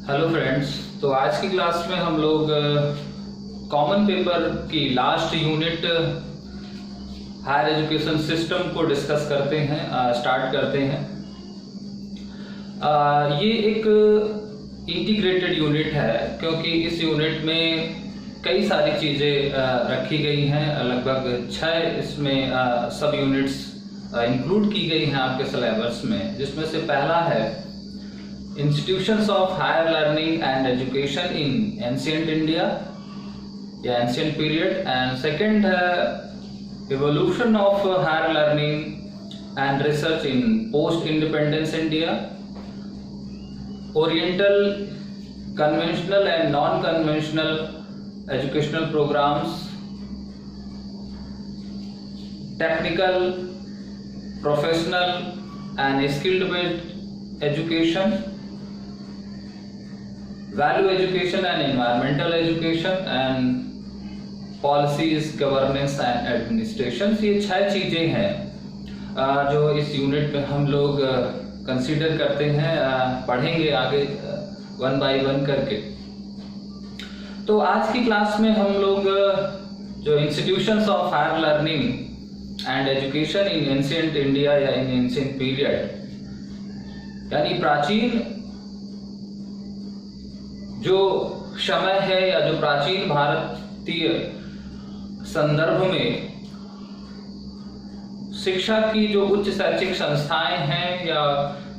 Hello friends. तो आज की क्लास में हम लोग कॉमन पेपर की last unit higher education system को डिस्कस करते हैं, स्टार्ट करते हैं। ये एक इंटीग्रेटेड यूनिट है क्योंकि इस यूनिट में कई सारी चीज़ें रखी गई हैं। लगभग 6 इसमें सब यूनिट्स इंक्लूड की गई हैं आपके सिलेबस में, जिसमें से पहला है Institutions of Higher Learning and Education in Ancient India या Ancient Period, and second है Evolution of Higher Learning and Research in Post-Independence India, Oriental Conventional and Non-Conventional Educational Programs, Technical, Professional and Skilled Education, Value Education and Environmental Education, and Policies, Governance and Administration। ये 6 चीज़ें हैं जो इस unit में हम लोग consider करते हैं, पढ़ेंगे आगे 1 by 1 करके। तो आज की क्लास में हम लोग जो Institutions of Higher Learning and Education in Ancient India या in Ancient Period, यानी प्राचीन जो समय है या जो प्राचीन भारतीय संदर्भ में शिक्षा की जो उच्च शैक्षिक संस्थाएं हैं या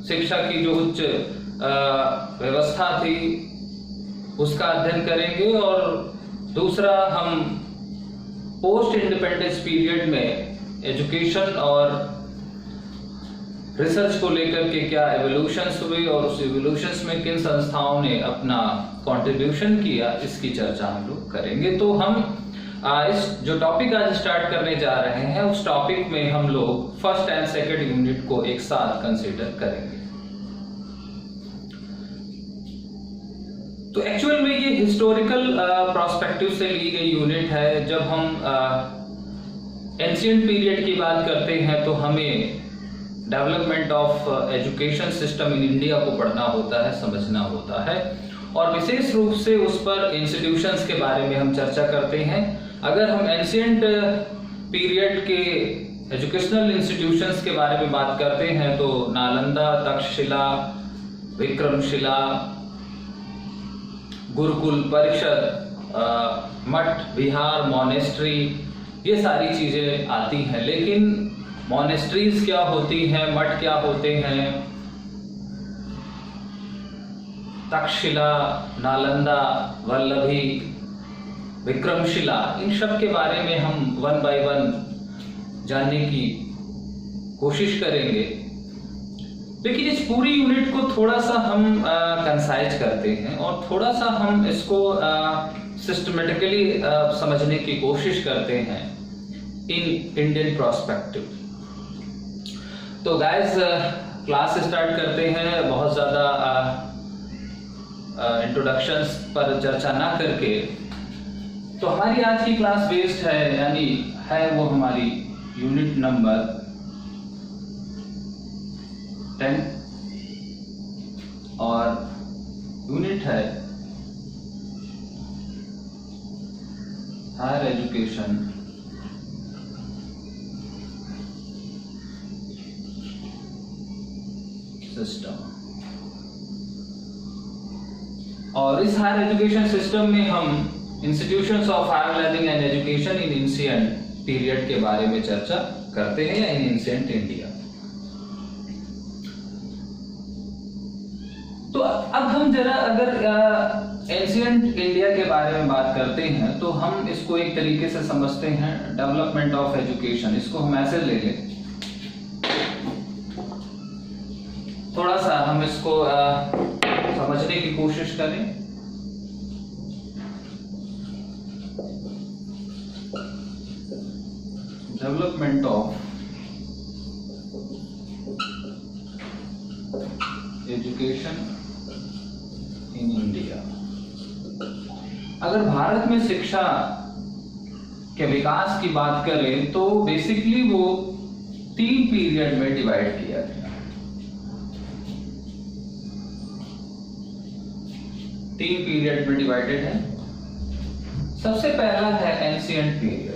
शिक्षा की जो उच्च व्यवस्था थी उसका अध्ययन करेंगे। और दूसरा, हम पोस्ट इंडिपेंडेंस पीरियड में एजुकेशन और रिसर्च को लेकर के क्या एवोल्यूशंस हुए और उस एवोल्यूशंस में किन संस्थाओं ने अपना कंट्रीब्यूशन किया, इसकी चर्चा हम लोग करेंगे। तो हम इस जो टॉपिक आज स्टार्ट करने जा रहे हैं उस टॉपिक में हम लोग फर्स्ट एंड सेकंड यूनिट को एक साथ कंसीडर करेंगे। तो एक्चुअल में ये हिस्टोरिकल पर्सपेक्टिव से ली गई यूनिट है। जब हम एंशिएंट पीरियड की बात करते हैं तो हमें development of education system in India को पढ़ना होता है, समझना होता है, और विशेष रूप से उस पर इंस्टीट्यूशंस के बारे में हम चर्चा करते हैं। अगर हम एंशिएंट पीरियड के एजुकेशनल इंस्टीट्यूशंस के बारे में बात करते हैं तो नालंदा, तक्षशिला, विक्रमशिला, गुरुकुल, परिषद, मठ, विहार, मॉनेस्ट्री, ये सारी चीजें आती हैं। लेकिन मॉनेस्ट्रीज क्या होती हैं, मठ क्या होते हैं, तक्षशिला, नालंदा, वल्लभी, विक्रमशिला, इन सब के बारे में हम 1 by 1 जानने की कोशिश करेंगे। लेकिन इस पूरी यूनिट को थोड़ा सा हम कंसाइज करते हैं और थोड़ा सा हम इसको सिस्टमेटिकली समझने की कोशिश करते हैं इन इंडियन पर्सपेक्टिव। तो गाइस, क्लास स्टार्ट करते हैं। बहुत ज़्यादा इंट्रोडक्शंस पर चर्चा ना करके, तो हमारी आज की क्लास बेस्ड है, यानी है वो हमारी यूनिट नंबर 10 और यूनिट है हायर एजुकेशन सिस्टम। और इस हायर एजुकेशन सिस्टम में हम institutions of higher learning and education in ancient period के बारे में चर्चा करते हैं या इन एंशिएंट इंडिया। तो अब हम जरा अगर एंशिएंट इंडिया के बारे में बात करते हैं तो हम इसको एक तरीके से समझते हैं डेवलपमेंट ऑफ एजुकेशन। इसको हम ऐसे ले लें, थोड़ा सा हम इसको समझने की कोशिश करें। Development of education in India. अगर भारत में शिक्षा के विकास की बात करें तो बेसिकली वो 3 पीरियड में डिवाइड किया गया। 3 पीरियड में डिवाइडेड है। सबसे पहला है एंशिएंट पीरियड।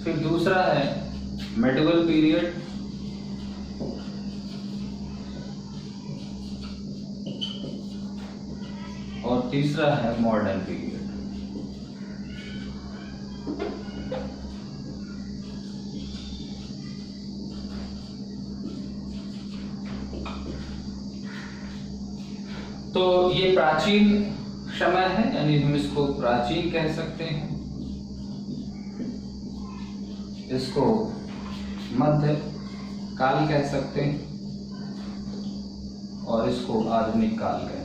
फिर दूसरा है मेडिवल पीरियड, और तीसरा है मॉडर्न पीरियड। तो ये प्राचीन समय है, यानी हम इसको प्राचीन कह सकते हैं, इसको मध्य काल कह सकते हैं, और इसको आधुनिक काल कह सकते हैं।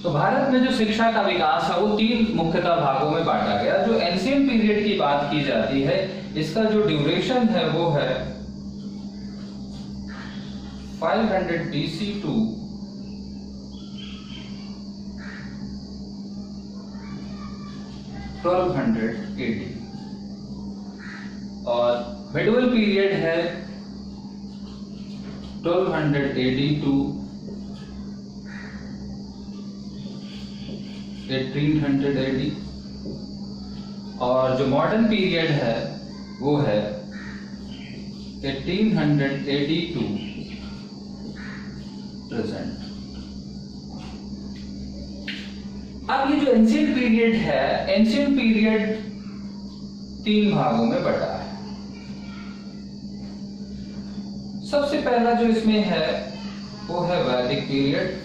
तो भारत में जो शिक्षा का विकास है वो 3 मुख्यतः भागों में बांटा गया। जो एंशिएंट पीरियड की बात की जाती है, इसका जो ड्यूरेशन है वो है 500 BC टू 1200 AD, और मिडिवल पीरियड है 1200 AD टू 1800 AD, और जो मॉडर्न पीरियड है वो है 1800 AD टू प्रेजेंट। अब ये जो एंशिएंट पीरियड है, एंशिएंट पीरियड 3 भागों में बटा है। सबसे पहला जो इसमें है वो है वैदिक पीरियड,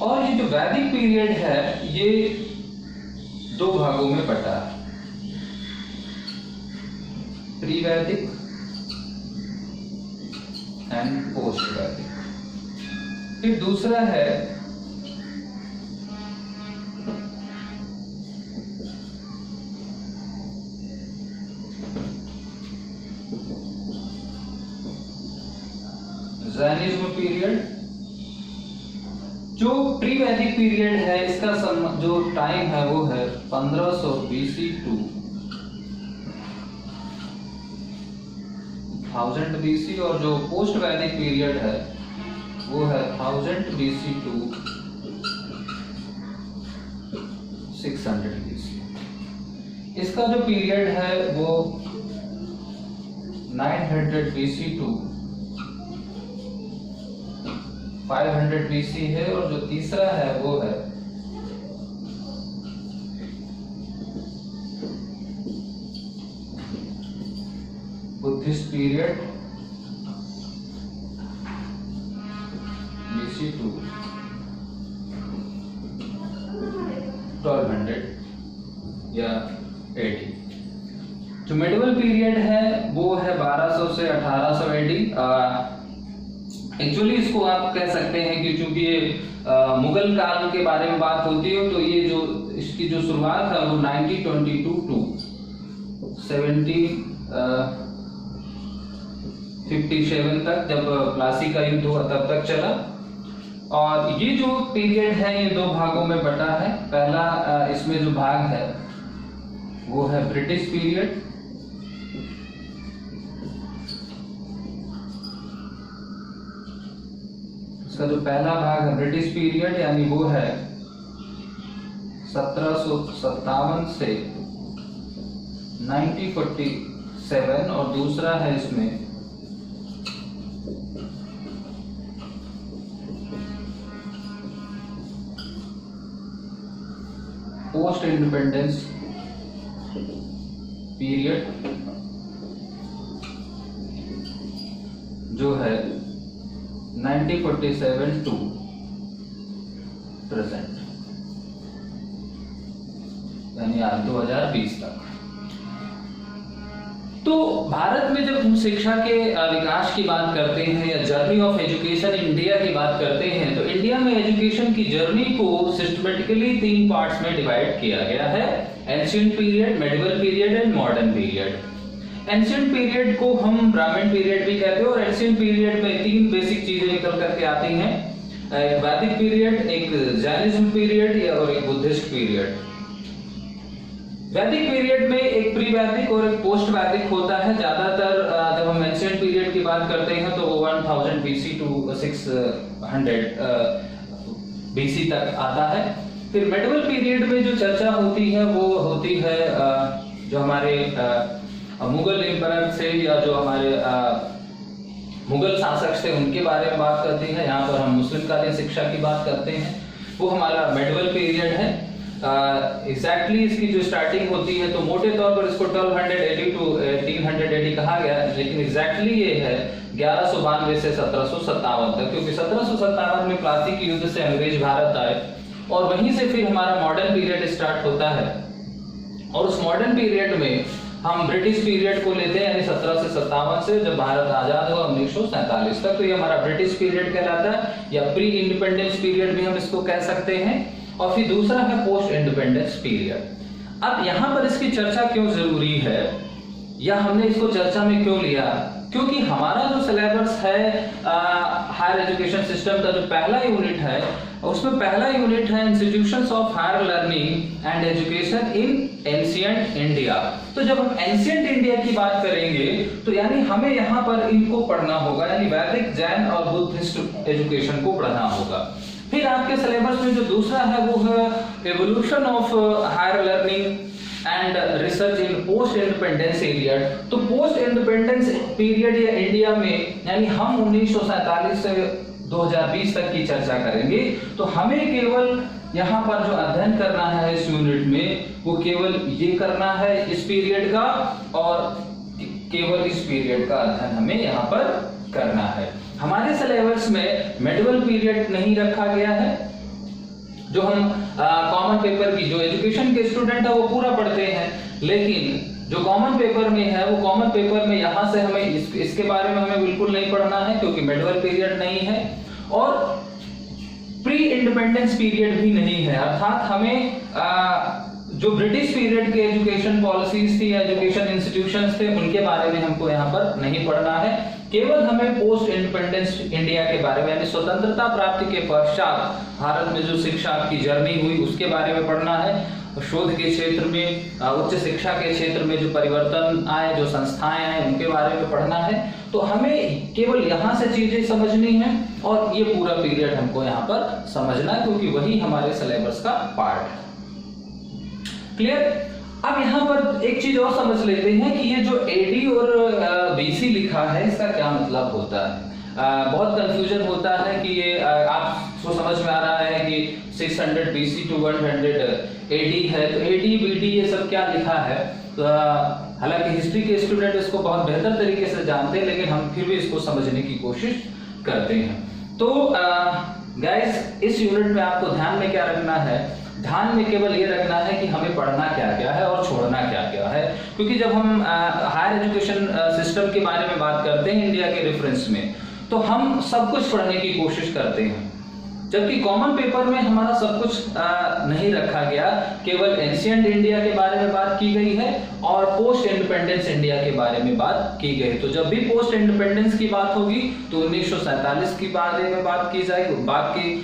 और ये जो वैदिक पीरियड है ये 2 भागों में बटा है, प्री वैदिक एंड पोस्ट वैदिक। फिर दूसरा है जैनिज्म पीरियड। जो प्री वैदिक पीरियड है इसका जो टाइम है वो है 1500 BC टू 1000 BC, और जो पोस्ट वैदिक पीरियड है वो है 1000 BC टू 600 BC। इसका जो पीरियड है वो 900 BC टू 500 BC है, और जो तीसरा है वो है बुद्धिस्ट पीरियड BC टू 1200 या 80। जो मिडिवल पीरियड है वो है 1200 से 1800 AD। एक्चुअली इसको आप कह सकते हैं कि चूंकि ये मुगल काल के बारे में बात होती है, तो ये जो इसकी जो शुरुआत है वो 1922 टू 1757 तक, जब प्लासी का युद्ध हुआ तब तक चला। और ये जो पीरियड है ये 2 भागों में बटा है। पहला इसमें जो भाग है वो है ब्रिटिश पीरियड, जो पहला भाग है ब्रिटिश पीरियड, यानी वो है 1757 से 1947, और दूसरा है इसमें पोस्ट इंडिपेंडेंस पीरियड, जो है 1947 टू प्रेजेंट, यानी आज 2020 तक। तो भारत में जब हम शिक्षा के विकास की बात करते हैं या जर्नी ऑफ एजुकेशन इंडिया की बात करते हैं, तो इंडिया में एजुकेशन की जर्नी को सिस्टमेटिकली 3 पार्ट्स में डिवाइड किया गया है: ancient period, medieval period and modern period. Ancient period को हम ब्राह्मण पीरियड भी कहते हैं, और एंशिएंट पीरियड में 3 बेसिक चीजें निकल करके आती हैं। एक वैदिक पीरियड, एक जैनिज्म पीरियड और एक बुद्धिस्ट पीरियड। वैदिक पीरियड में एक प्री वैदिक और एक पोस्ट वैदिक होता है। ज्यादातर जब हम एंशिएंट पीरियड की बात करते हैं तो वो 1000 BC टू 600 BC तक आता है। फिर मेडिवल पीरियड में जो चर्चा होती है वो होती है जो हमारे मुगल एम्परर से या जो हमारे मुगल शासक थे उनके बारे में बात करती है। यहाँ पर हम मुस्लिम कालीन शिक्षा की बात करते हैं, वो हमारा मेडिवल पीरियड है। एग्जैक्टली इसकी जो स्टार्टिंग होती है तो मोटे तौर पर इसको 1280 टू 1800 AD कहा गया है, लेकिन एग्जैक्टली ये है 1192 से 1757 तक, क्योंकि 1757 में प्लासी के युद्ध से अंग्रेज भारत आए और वहीं से फिर हमारा मॉडर्न पीरियड स्टार्ट होता है। और उस मॉडर्न पीरियड में हम ब्रिटिश पीरियड को लेते हैं, यानी 1757 से जब भारत आजाद हुआ 1947 तक, तो ये हमारा ब्रिटिश पीरियड कहलाता है या प्री इंडिपेंडेंस पीरियड भी हम इसको कह सकते हैं। और फिर दूसरा है पोस्ट इंडिपेंडेंस पीरियड। अब यहाँ पर इसकी चर्चा क्यों जरूरी है या हमने इसको चर्चा में क्यों लिया, क्योंकि हमारा जो सिलेबस है हायर एजुकेशन सिस्टम का जो पहला यूनिट है उसमें पहला यूनिट है institutions of higher learning and education in ancient India. तो जब हम एंशिएंट इंडिया की बात करेंगे तो यानी हमें यहाँ पर इनको पढ़ना होगा, यानी वैदिक, जैन और बुद्धिस्ट एजुकेशन को पढ़ना होगा। फिर आपके सिलेबस में जो दूसरा है वो है evolution of higher learning and research in post independence period. तो पोस्ट इंडिपेंडेंस पीरियड या इंडिया में यानी हम 1947 से 2020 तक की चर्चा करेंगे। तो हमें केवल यहाँ पर जो अध्ययन करना है इस यूनिट में वो केवल ये करना है इस पीरियड का, और केवल इस पीरियड का अध्ययन हमें यहाँ पर करना है। हमारे सिलेबस में मेडिवल पीरियड नहीं रखा गया है, जो हम कॉमन पेपर की जो एजुकेशन के स्टूडेंट है वो पूरा पढ़ते हैं, लेकिन जो कॉमन पेपर में है वो कॉमन पेपर में यहाँ से हमें इसके बारे में हमें बिल्कुल नहीं पढ़ना है, क्योंकि मेडिवल पीरियड नहीं है और प्री इंडिपेंडेंस पीरियड भी नहीं है। अर्थात हमें जो ब्रिटिश पीरियड के एजुकेशन पॉलिसीज थी, एजुकेशन इंस्टीट्यूशंस थे, उनके बारे में हमको यहाँ पर नहीं पढ़ना है। केवल हमें पोस्ट इंडिपेंडेंस इंडिया के बारे में, यानी स्वतंत्रता प्राप्ति के पश्चात भारत में जो शिक्षा की जर्नी हुई उसके बारे में पढ़ना है। शोध के क्षेत्र में, उच्च शिक्षा के क्षेत्र में जो परिवर्तन आए, जो संस्थाएं आए, उनके बारे में पढ़ना है। तो हमें केवल यहाँ से चीजें समझनी है और ये पूरा पीरियड हमको यहाँ पर समझना है, क्योंकि वही हमारे सिलेबस का पार्ट है। क्लियर? अब यहाँ पर एक चीज और समझ लेते हैं कि ये जो एडी और बीसी लिखा है इसका क्या मतलब होता है। बहुत कंफ्यूजन होता है कि ये आपको समझ में आ रहा है कि 600 BC टू 100 AD है, तो एडी बीडी ये सब क्या लिखा है। तो हालांकि हिस्ट्री के स्टूडेंट इसको बहुत बेहतर तरीके से जानते हैं, लेकिन हम फिर भी इसको समझने की कोशिश करते हैं। तो गाइस, इस यूनिट में आपको ध्यान में क्या रखना है, ध्यान में केवल ये रखना है कि हमें पढ़ना क्या क्या है और छोड़ना क्या क्या है। क्योंकि जब हम हायर एजुकेशन सिस्टम के बारे में बात करते हैं इंडिया के रेफरेंस में, तो हम सब कुछ पढ़ने की कोशिश करते हैं, जबकि कॉमन पेपर में हमारा सब कुछ नहीं रखा गया। केवल एंशिएंट इंडिया के बारे में बात की गई है और पोस्ट इंडिपेंडेंस इंडिया के बारे में बात की गई। तो जब भी पोस्ट इंडिपेंडेंस की बात होगी तो 1947 की बारे में बात की जाएगी, बात की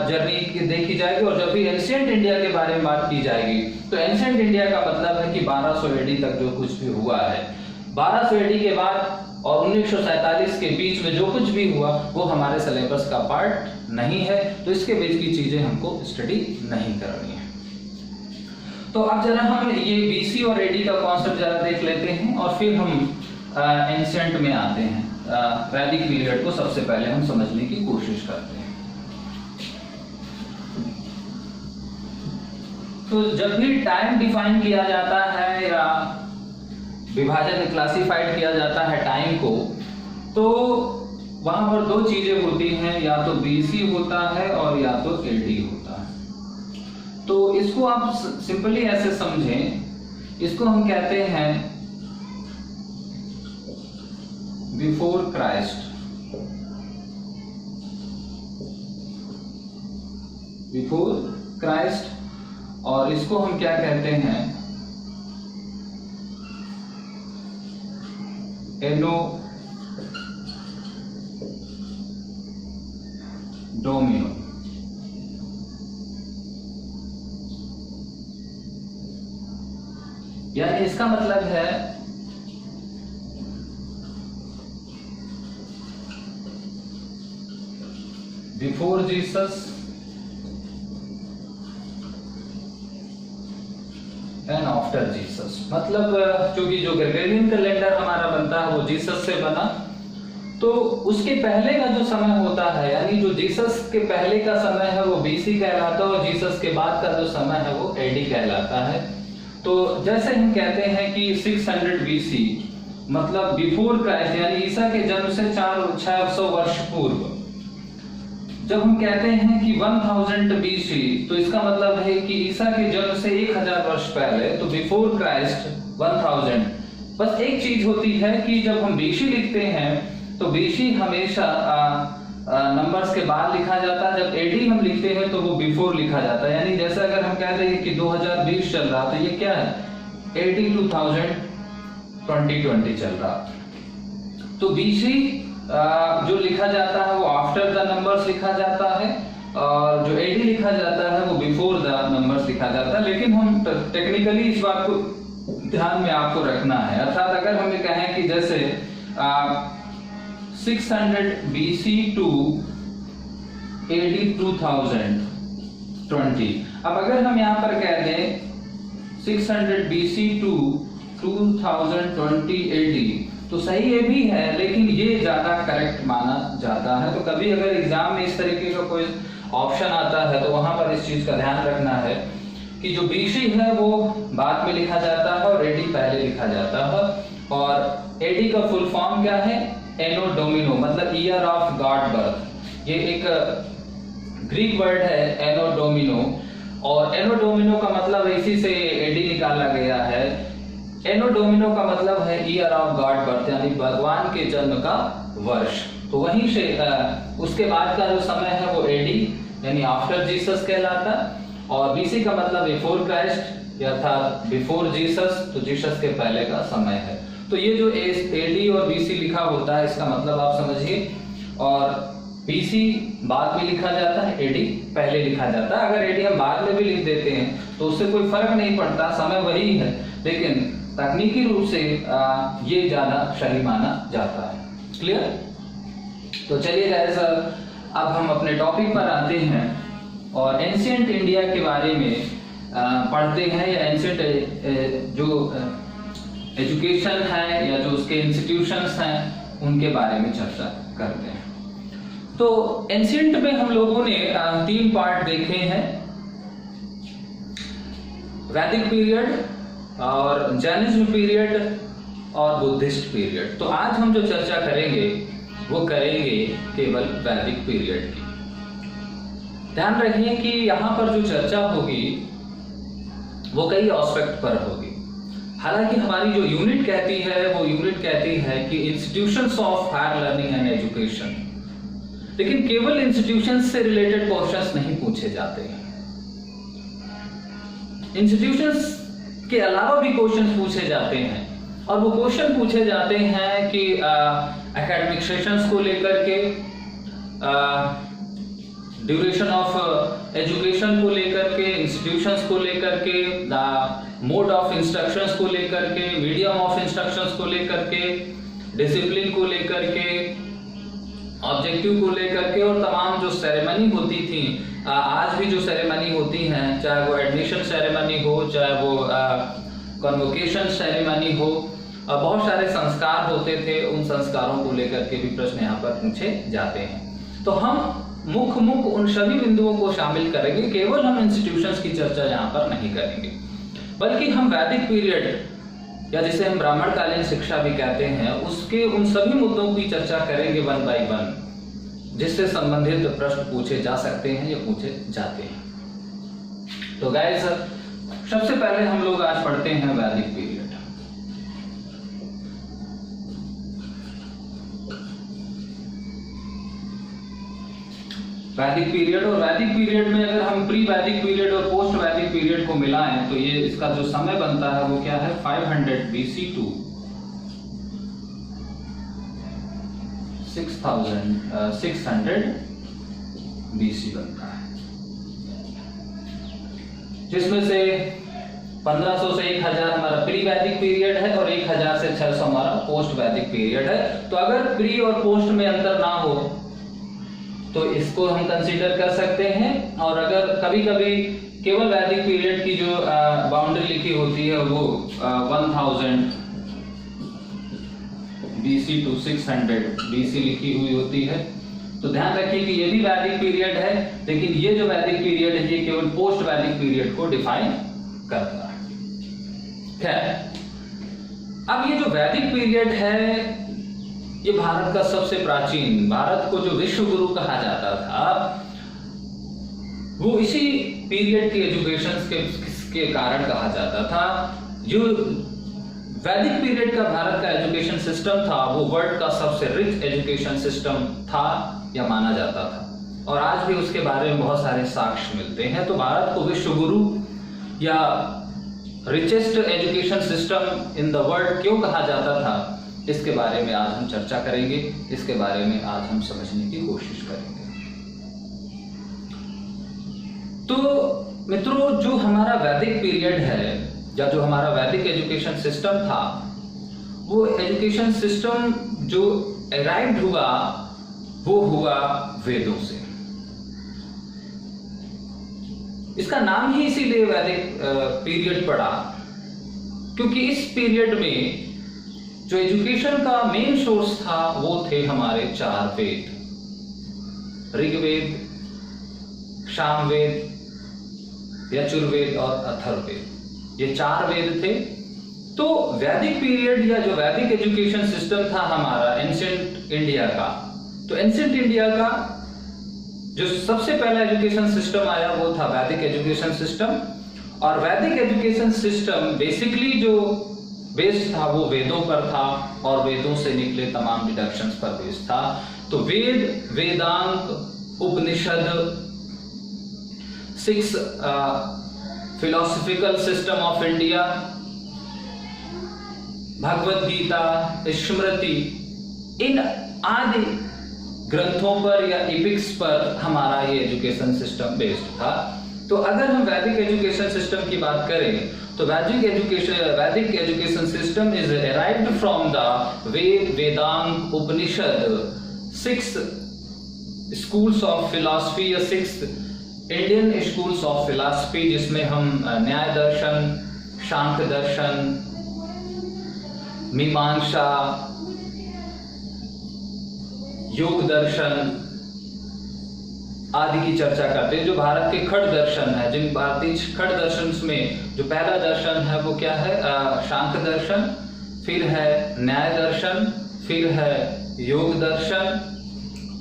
जर्नी देखी जाएगी। और जब भी एंशिएंट इंडिया के बारे में बात की जाएगी तो एंशिएंट इंडिया का मतलब है कि 1200 AD तक जो कुछ भी हुआ है, 1200 AD के बाद और 1947 के बीच में जो कुछ भी हुआ वो हमारे सिलेबस का पार्ट नहीं है। तो इसके बीच की चीजें हमको स्टडी नहीं करनी है। तो अब जरा हम ये बीसी और एडी का कॉन्सेप्ट जरा देख लेते हैं और फिर हम एंशिएंट में आते हैं। वैदिक पीरियड को सबसे पहले हम समझने की कोशिश करते हैं। तो जब भी टाइम डिफाइन किया जाता है या विभाजन क्लासिफाइड किया जाता है टाइम को, तो वहां पर दो चीजें होती हैं, या तो बीसी होता है और या तो एडी होता है। तो इसको आप सिंपली ऐसे समझें, इसको हम कहते हैं बिफोर क्राइस्ट, बिफोर क्राइस्ट, और इसको हम क्या कहते हैं, एनो डोमिनो। यानी इसका मतलब है before Jesus and after Jesus. मतलब क्योंकि जो ग्रेगोरियन कैलेंडर हमारा बनता है वो जीसस से बना, तो उसके पहले का जो समय होता है यानी जो जीसस के पहले का समय है वो बीसी कहलाता है और जीसस के बाद का जो समय है वो एडी कहलाता है। तो जैसे हम कहते हैं कि 600 बीसी मतलब बिफोर क्राइस्ट यानी ईसा के जन्म से 600 वर्ष पूर्व। जब हम कहते हैं कि 1000 बीसी तो इसका मतलब है कि ईसा के जन्म से 1000 वर्ष पहले, तो बिफोर क्राइस्ट 1000। बस एक चीज होती है कि जब हम बीसी लिखते हैं तो बीसी हमेशा नंबर्स के बाद लिखा जाता है, जब एडी हम लिखते हैं तो वो बिफोर लिखा जाता है। यानी जैसे अगर हम कहते हैं कि 2020 चल रहा तो ये क्या है, एडी 2020 चल रहा। तो बीसी जो लिखा जाता है वो आफ्टर द नंबर्स लिखा जाता है और जो एडी लिखा जाता है वो बिफोर द नंबर्स लिखा जाता है। लेकिन हम टेक्निकली इस बात को ध्यान में आपको रखना है, अर्थात अगर हमें कहें कि जैसे 600 BC टू AD 2020, अब अगर हम यहाँ पर कह दें 600 BC टू 2020 AD तो सही ये भी है, लेकिन ये ज्यादा करेक्ट माना जाता है। तो कभी अगर एग्जाम में इस तरीके का कोई ऑप्शन आता है तो वहां पर इस चीज का ध्यान रखना है कि जो बीसी है वो बाद में लिखा जाता है और एडी पहले लिखा जाता है। और एडी का फुल फॉर्म क्या है, एनो डोमिनो मतलब ईयर ऑफ गॉड बर्थ। ये एक ग्रीक वर्ड है एनो डोमिनो, और एनो डोमिनो का मतलब इसी से एडी निकाला गया है। एनो डोमिनो का मतलब है ईयर ऑफ गॉड बर्थ यानी भगवान के जन्म का वर्ष। तो वहीं से उसके बाद का जो समय है वो एडी यानी आफ्टर जीसस कहलाता, और बीसी का मतलब बिफोर क्राइस्ट अर्थात बिफोर जीसस, तो जीसस के पहले का समय है। तो ये जो एडी और बीसी लिखा होता है इसका मतलब आप समझिए, और बीसी बाद में लिखा जाता है, एडी पहले लिखा जाता है। अगर एडी हम बाद में भी लिख देते हैं तो उससे कोई फर्क नहीं पड़ता, समय वही है, लेकिन तकनीकी रूप से ये ज्यादा सही माना जाता है। क्लियर? तो चलिए गाइस अब हम अपने टॉपिक पर आते हैं और एंशिएंट इंडिया के बारे में पढ़ते हैं, या एंशिएंट जो एजुकेशन है या जो उसके इंस्टीट्यूशंस हैं उनके बारे में चर्चा करते हैं। तो एंशिएंट में हम लोगों ने 3 पार्ट देखे हैं, वैदिक पीरियड और जैनिज्म पीरियड और बुद्धिस्ट पीरियड। तो आज हम जो चर्चा करेंगे वो करेंगे केवल वैदिक पीरियड की। ध्यान रखिए कि यहाँ पर जो चर्चा होगी वो कई एस्पेक्ट पर होगी। हालांकि हमारी जो यूनिट कहती है वो यूनिट कहती है कि institutions of higher learning and education, लेकिन केवल इंस्टीट्यूशंस से रिलेटेड क्वेश्चंस नहीं पूछे जाते हैं। इंस्टीट्यूशंस के अलावा भी क्वेश्चन पूछे जाते हैं, और वो क्वेश्चन पूछे जाते हैं कि एकेडमिक सेशंस को लेकर के, ड्यूरेशन ऑफ एजुकेशन को लेकर के, इंस्टीट्यूशंस को लेकर के, मोड ऑफ इंस्ट्रक्शंस को लेकर के, मीडियम ऑफ इंस्ट्रक्शंस को लेकर के, डिसिप्लिन को लेकर के, ऑब्जेक्टिव को लेकर के, और तमाम जो सेरेमनी होती थी, आज भी जो सेरेमनी होती हैं, चाहे वो एडमिशन सेरेमनी हो, चाहे वो कन्वोकेशन सेरेमनी हो, बहुत सारे संस्कार होते थे, उन संस्कारों को लेकर के भी प्रश्न यहाँ पर पूछे जाते हैं। तो हम मुख्य उन सभी बिंदुओं को शामिल करेंगे, केवल हम इंस्टीट्यूशंस की चर्चा यहाँ पर नहीं करेंगे, बल्कि हम वैदिक पीरियड या जिसे हम ब्राह्मणकालीन शिक्षा भी कहते हैं उसके उन सभी मुद्दों की चर्चा करेंगे 1 by 1, जिससे संबंधित प्रश्न पूछे जा सकते हैं या पूछे जाते हैं। तो गाइस सबसे पहले हम लोग आज पढ़ते हैं वैदिक पीरियड। वैदिक पीरियड, और वैदिक पीरियड में अगर हम प्री वैदिक पीरियड और पोस्ट वैदिक पीरियड को मिलाएं तो ये इसका जो समय बनता है वो क्या है, 500 BC टू 6600 BC बनता है, जिसमें से 1500 से 1000 हमारा प्री वैदिक पीरियड है और 1000 से 600 हमारा पोस्ट वैदिक पीरियड है। तो अगर प्री और पोस्ट में अंतर ना हो तो इसको हम कंसीडर कर सकते हैं। और अगर कभी कभी केवल वैदिक पीरियड की जो बाउंड्री लिखी होती है वो 1000 BC टू 600 BC लिखी हुई होती है, तो ध्यान रखिए कि ये भी वैदिक पीरियड है, लेकिन ये जो वैदिक पीरियड है ये केवल पोस्ट वैदिक पीरियड को डिफाइन करता है। खैर, अब ये जो वैदिक पीरियड है ये भारत का सबसे प्राचीन, भारत को जो विश्व गुरु कहा जाता था वो इसी पीरियड की एजुकेशन के कारण कहा जाता था। जो वैदिक पीरियड का भारत का एजुकेशन सिस्टम था वो वर्ल्ड का सबसे रिच एजुकेशन सिस्टम था या माना जाता था, और आज भी उसके बारे में बहुत सारे साक्ष्य मिलते हैं। तो भारत को विश्व गुरु या richest education system in the world क्यों कहा जाता था, इसके बारे में आज हम चर्चा करेंगे, इसके बारे में आज हम समझने की कोशिश करेंगे। तो मित्रों, जो हमारा वैदिक पीरियड है या जो हमारा वैदिक एजुकेशन सिस्टम था, वो एजुकेशन सिस्टम जो अराइव्ड हुआ वो हुआ वेदों से। इसका नाम ही इसीलिए वैदिक पीरियड पड़ा क्योंकि इस पीरियड में जो एजुकेशन का मेन सोर्स था वो थे हमारे 4 वेद, ऋग्वेद, सामवेद, यजुर्वेद और अथर्ववेद। ये 4 वेद थे। तो वैदिक पीरियड या जो वैदिक एजुकेशन सिस्टम था हमारा एंशिएंट इंडिया का, तो एंशिएंट इंडिया का जो सबसे पहला एजुकेशन सिस्टम आया वो था वैदिक एजुकेशन सिस्टम। और वैदिक एजुकेशन सिस्टम बेसिकली जो बेस्ड था वो वेदों पर था और वेदों से निकले तमाम डिडक्शंस पर बेस्ड था। तो वेद, Vedanga, Upanishad, 6 philosophical system of India, Bhagavad Gita, स्मृति, इन आदि ग्रंथों पर या एपिक्स पर हमारा ये एजुकेशन सिस्टम बेस्ड था। तो अगर हम वैदिक एजुकेशन सिस्टम की बात करें तो Vedic education system is arrived from the Veda, Vedanga, Upanishad, 6 schools of philosophy या 6 इंडियन स्कूल्स ऑफ फिलॉसफी, जिसमें हम न्याय दर्शन, सांख्य दर्शन, मीमांसा, योग दर्शन आदि की चर्चा करते हैं। जो भारत के खड़ दर्शन है, जिन भारतीय खड़ दर्शन में जो पहला दर्शन है वो क्या है, सांख्य दर्शन, फिर है न्याय दर्शन, फिर है योग दर्शन,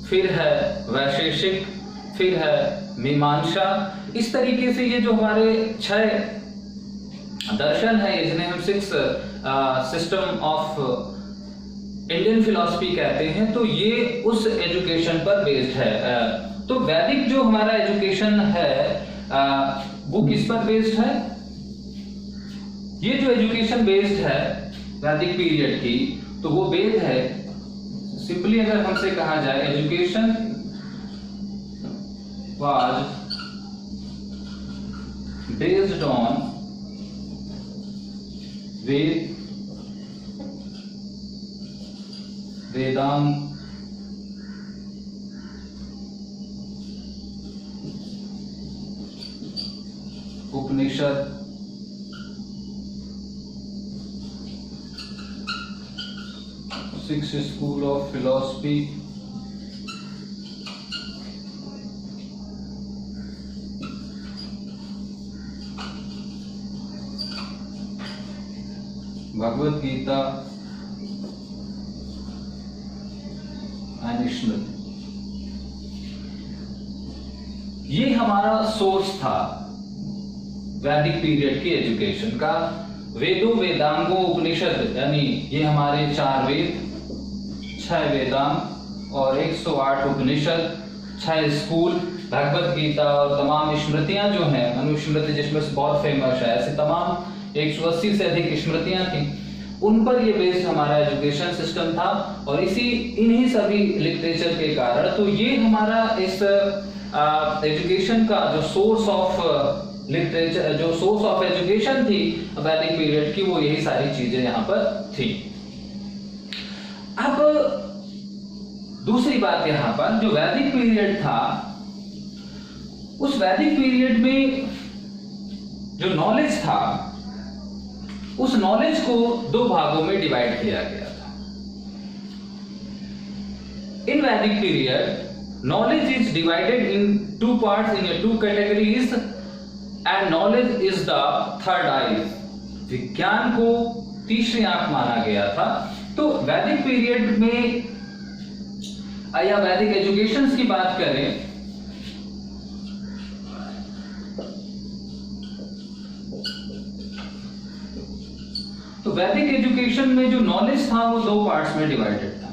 फिर है वैशेषिक, फिर है मीमांसा। इस तरीके से ये जो हमारे 6 दर्शन है, जिन्हें हम 6 सिस्टम ऑफ इंडियन फिलॉसफी कहते हैं, तो ये उस एजुकेशन पर बेस्ड है। तो वैदिक जो हमारा एजुकेशन है वो किस पर बेस्ड है? ये जो एजुकेशन बेस्ड है वैदिक पीरियड की, तो वो बेस्ड है, सिंपली अगर हमसे कहा जाए education was based on Veda, Vedanga, Upanishad, six school of philosophy, Bhagavad Gita and Smriti, ये हमारा सोर्स था वैदिक पीरियड की एजुकेशन का। वेदों, वेदांगों, उपनिषद, यानी ये हमारे 4 वेद, 6 वेदांग और 108 उपनिषद, 6 स्कूल, भगवत गीता और तमाम स्मृतियां जो हैं, मनुस्मृति जिसमें से बहुत फेमस है, ऐसे तमाम 180 से अधिक स्मृतियां थी, उन पर ये बेस्ड हमारा एजुकेशन सिस्टम था। और इन्हीं सभी लिटरेचर के कारण तो ये हमारा इस एजुकेशन का जो सोर्स ऑफ लिटरेचर, जो सोर्स ऑफ एजुकेशन थी वैदिक पीरियड की, वो यही सारी चीजें यहाँ पर थी। अब दूसरी बात यहाँ पर, जो वैदिक पीरियड था, उस वैदिक पीरियड में जो नॉलेज था, उस नॉलेज को दो भागों में डिवाइड किया गया था। In Vedic period knowledge is divided in two parts, in two categories, and knowledge is the third eye. विज्ञान को तीसरी आंख माना गया था। तो वैदिक पीरियड में या वैदिक एजुकेशंस की बात करें तो वैदिक एजुकेशन में जो नॉलेज था वो दो पार्ट्स में डिवाइडेड था।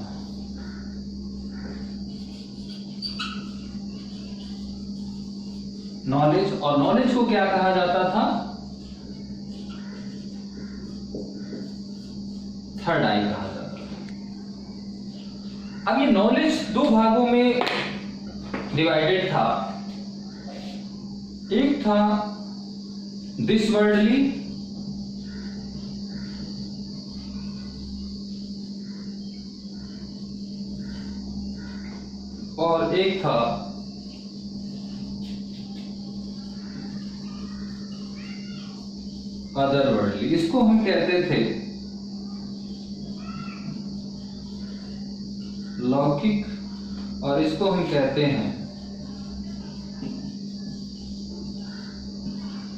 नॉलेज, और नॉलेज को क्या कहा जाता था? थर्ड आई कहा जाता था। अब ये नॉलेज दो भागों में डिवाइडेड था। एक था दिस वर्ल्डली, और एक था अदर वर्ल्डली। इसको हम कहते थे लौकिक, और इसको हम कहते हैं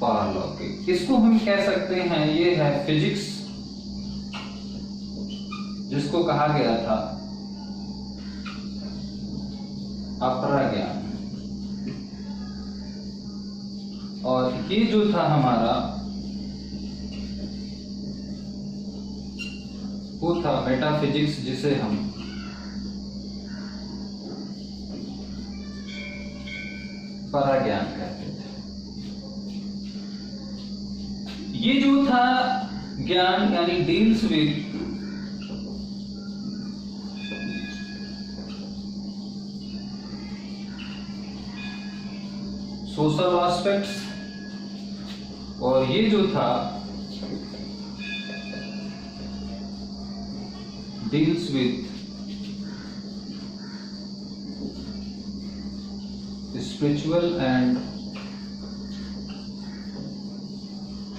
पारलौकिक। इसको हम कह सकते हैं, ये है फिजिक्स, जिसको कहा गया था अपरा ज्ञान, और ये जो था हमारा वो था मेटाफिजिक्स, जिसे हम पराज्ञान कहते थे। ये जो था ज्ञान यानी डील्स विद सोशल एस्पेक्ट्स, और ये जो था deals with spiritual and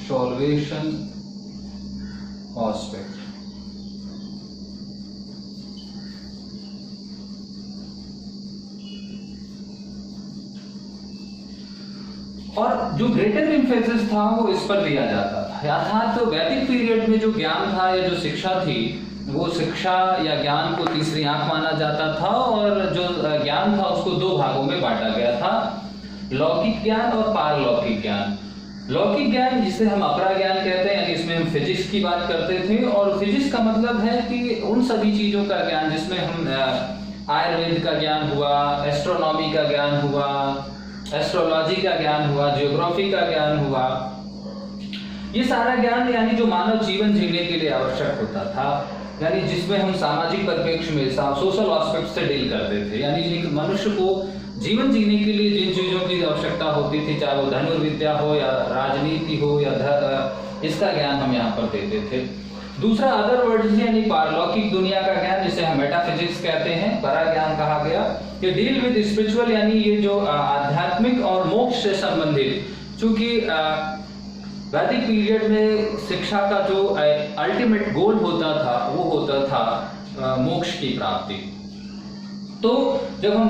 salvation aspect। और जो ग्रेटर एम्फेसिस था वो इस पर दिया जाता था। अर्थात तो वैदिक पीरियड में जो ज्ञान था या जो शिक्षा थी, वो शिक्षा या ज्ञान को तीसरी आंख माना जाता था, और जो ज्ञान था उसको दो भागों में बांटा गया था, लौकिक ज्ञान और पारलौकिक ज्ञान। लौकिक ज्ञान जिसे हम अपरा ज्ञान कहते हैं, यानी इसमें हम फिजिक्स की बात करते थे, और फिजिक्स का मतलब है कि उन सभी चीजों का ज्ञान जिसमें हम आयुर्वेद का ज्ञान हुआ, एस्ट्रोनॉमी का ज्ञान हुआ, एस्ट्रोलॉजी का ज्ञान हुआ, जियोग्राफी का ज्ञान हुआ, ये सारा ज्ञान यानी जो मानव जीवन जीने के लिए आवश्यक होता था, यानी जिसमें हम सामाजिक परिप्रेक्ष्य में सोशल एस्पेक्ट से डील करते थे, यानी एक मनुष्य को जीवन जीने के लिए जिन चीजों की आवश्यकता होती थी, चाहे वो धनुर्विद्या हो या राजनीति हो या इसका ज्ञान हम यहाँ पर देते थे। दूसरा अदर वर्ल्ड यानी पारलौकिक दुनिया का ज्ञान, जिसे हम मेटाफिजिक्स कहते हैं, परा ज्ञान कहा गया। ये डील विद स्पिरिचुअल, यानी ये जो आध्यात्मिक और मोक्ष से संबंधित, चूंकि वैदिक पीरियड में शिक्षा का जो अल्टीमेट गोल होता था वो होता था मोक्ष की प्राप्ति। तो जब हम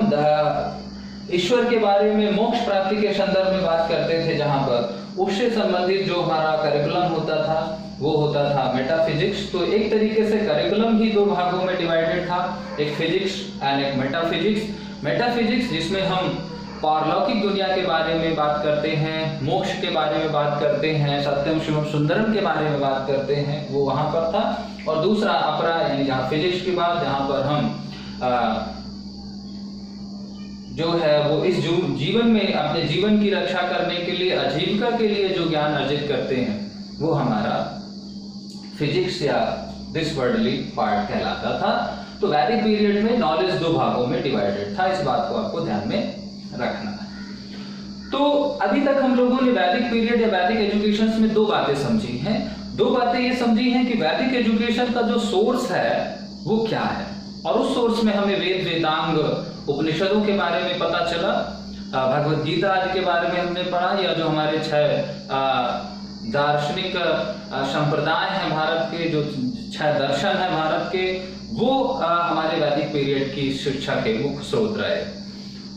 ईश्वर के बारे में मोक्ष प्राप्ति के संदर्भ में बात करते थे, जहां पर उससे संबंधित जो हमारा करिकुलम होता था वो होता था मेटाफिजिक्स। तो एक तरीके से करिकुलम ही दो भागों में डिवाइडेड था, एक फिजिक्स एंड एक मेटाफिजिक्स। मेटाफिजिक्स जिसमें हम पारलौकिक दुनिया के बारे में बात करते हैं, मोक्ष के बारे में बात करते हैं, सत्यम शिवम सुंदरम के बारे में बात करते हैं, वो वहां पर था। और दूसरा अपरा यानी जहाँ फिजिक्स की बात, जहां पर हम जो है वो इस जीवन में अपने जीवन की रक्षा करने के लिए, आजीविका के लिए जो ज्ञान अर्जित करते हैं, वो हमारा फिजिक्स या दिस वर्ल्डली पार्ट कहलाता था। तो वैदिक पीरियड में नॉलेज दो भागों में डिवाइडेड था, इस बात को आपको ध्यान में रखना है। तो अभी तक हम लोगों ने वैदिक पीरियड या वैदिक एजुकेशन में दो बातें समझी हैं। दो बातें ये समझी हैं कि वैदिक एजुकेशन का जो सोर्स है वो क्या है, और उस सोर्स में हमें वेद, वेदांग, उपनिषदों के बारे में पता चला, भगवत गीता आदि के बारे में हमने पढ़ा, या जो हमारे 6 दार्शनिक संप्रदाय हैं भारत के, जो 6 दर्शन है भारत के, वो हमारे वैदिक पीरियड की शिक्षा के मुख्य स्रोत रहे।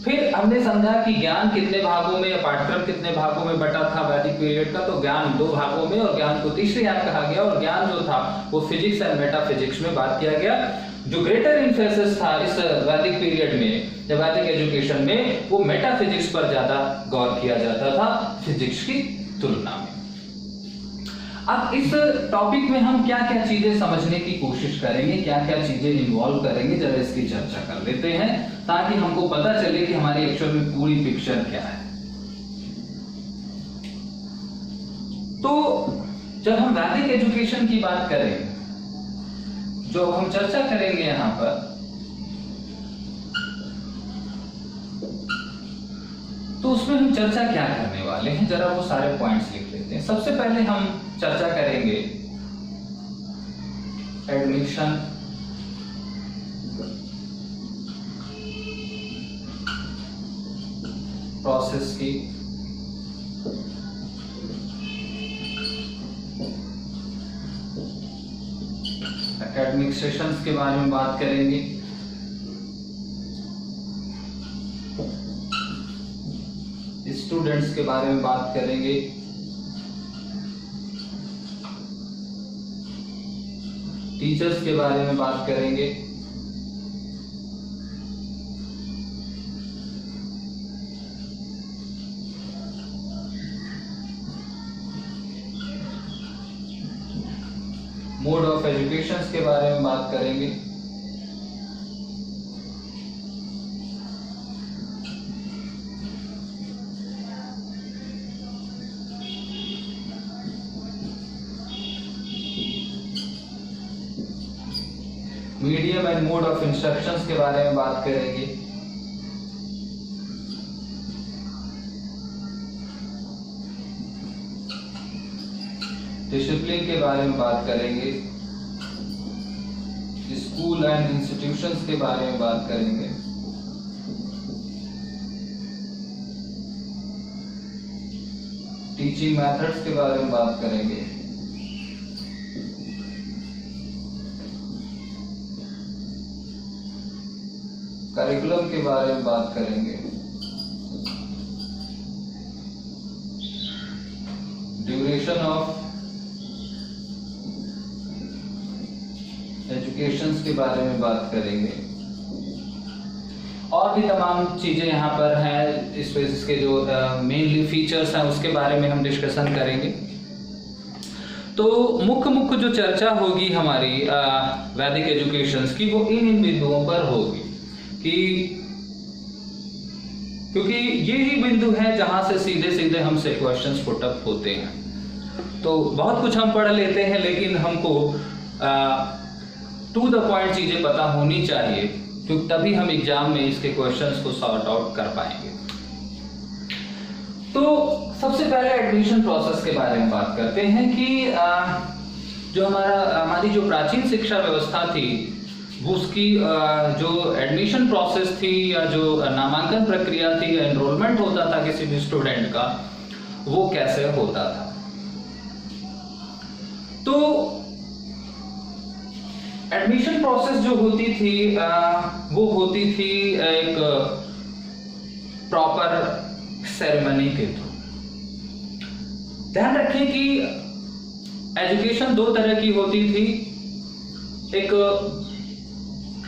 फिर हमने समझा कि ज्ञान कितने भागों में या पाठ्यक्रम कितने भागों में बटा था वैदिक पीरियड का, तो ज्ञान 2 भागों में, और ज्ञान को तीसरी यान कहा गया, और ज्ञान जो था वो फिजिक्स एंड मेटाफिजिक्स में बात किया गया। जो ग्रेटर इम्फेसिस था इस वैदिक पीरियड में या वैदिक एजुकेशन में, वो मेटाफिजिक्स पर ज्यादा गौर किया जाता था फिजिक्स की तुलना में। अब इस टॉपिक में हम क्या क्या चीजें समझने की कोशिश करेंगे, क्या क्या चीजें इन्वॉल्व करेंगे, जरा इसकी चर्चा कर लेते हैं, ताकि हमको पता चले कि हमारी एक्चुअल में पूरी पिक्चर क्या है। तो जब हम वैदिक एजुकेशन की बात करें, जो हम चर्चा करेंगे यहां पर, तो उसमें हम चर्चा क्या करने वाले हैं, जरा वो सारे पॉइंट्स लिख लेते हैं। सबसे पहले हम चर्चा करेंगे एडमिशन प्रोसेस की, एकेडमिक सेशंस के बारे में बात करेंगे, स्टूडेंट्स के बारे में बात करेंगे, टीचर्स के बारे में बात करेंगे, मोड ऑफ एजुकेशन के बारे में बात करेंगे, medium and mode of instructions के बारे में बात करेंगे, डिसिप्लिन के बारे में बात करेंगे, स्कूल एंड इंस्टीट्यूशंस के बारे में बात करेंगे, टीचिंग मेथड्स के बारे में बात करेंगे, करिकुलम के बारे में बात करेंगे, ड्यूरेशन ऑफ एजुकेशन के बारे में बात करेंगे, और भी तमाम चीजें यहाँ पर हैं। इसके जो मेनली फीचर्स हैं उसके बारे में हम डिस्कशन करेंगे। तो मुख्य जो चर्चा होगी हमारी वैदिक एजुकेशन की, वो इन बिंदुओं पर होगी कि क्योंकि ये ही बिंदु है जहां से सीधे सीधे हमसे क्वेश्चंस पुट अप होते हैं। तो बहुत कुछ हम पढ़ लेते हैं, लेकिन हमको टू द पॉइंट चीजें पता होनी चाहिए, क्योंकि तभी हम एग्जाम में इसके क्वेश्चंस को सॉर्ट आउट कर पाएंगे। तो सबसे पहले एडमिशन प्रोसेस के बारे में बात करते हैं कि जो हमारी जो प्राचीन शिक्षा व्यवस्था थी, उसकी जो एडमिशन प्रोसेस थी या जो नामांकन प्रक्रिया थी या एनरोलमेंट होता था किसी भी स्टूडेंट का, वो कैसे होता था। तो एडमिशन प्रोसेस जो होती थी वो होती थी एक प्रॉपर सेरेमनी के थ्रू। ध्यान रखें कि एजुकेशन दो तरह की होती थी, एक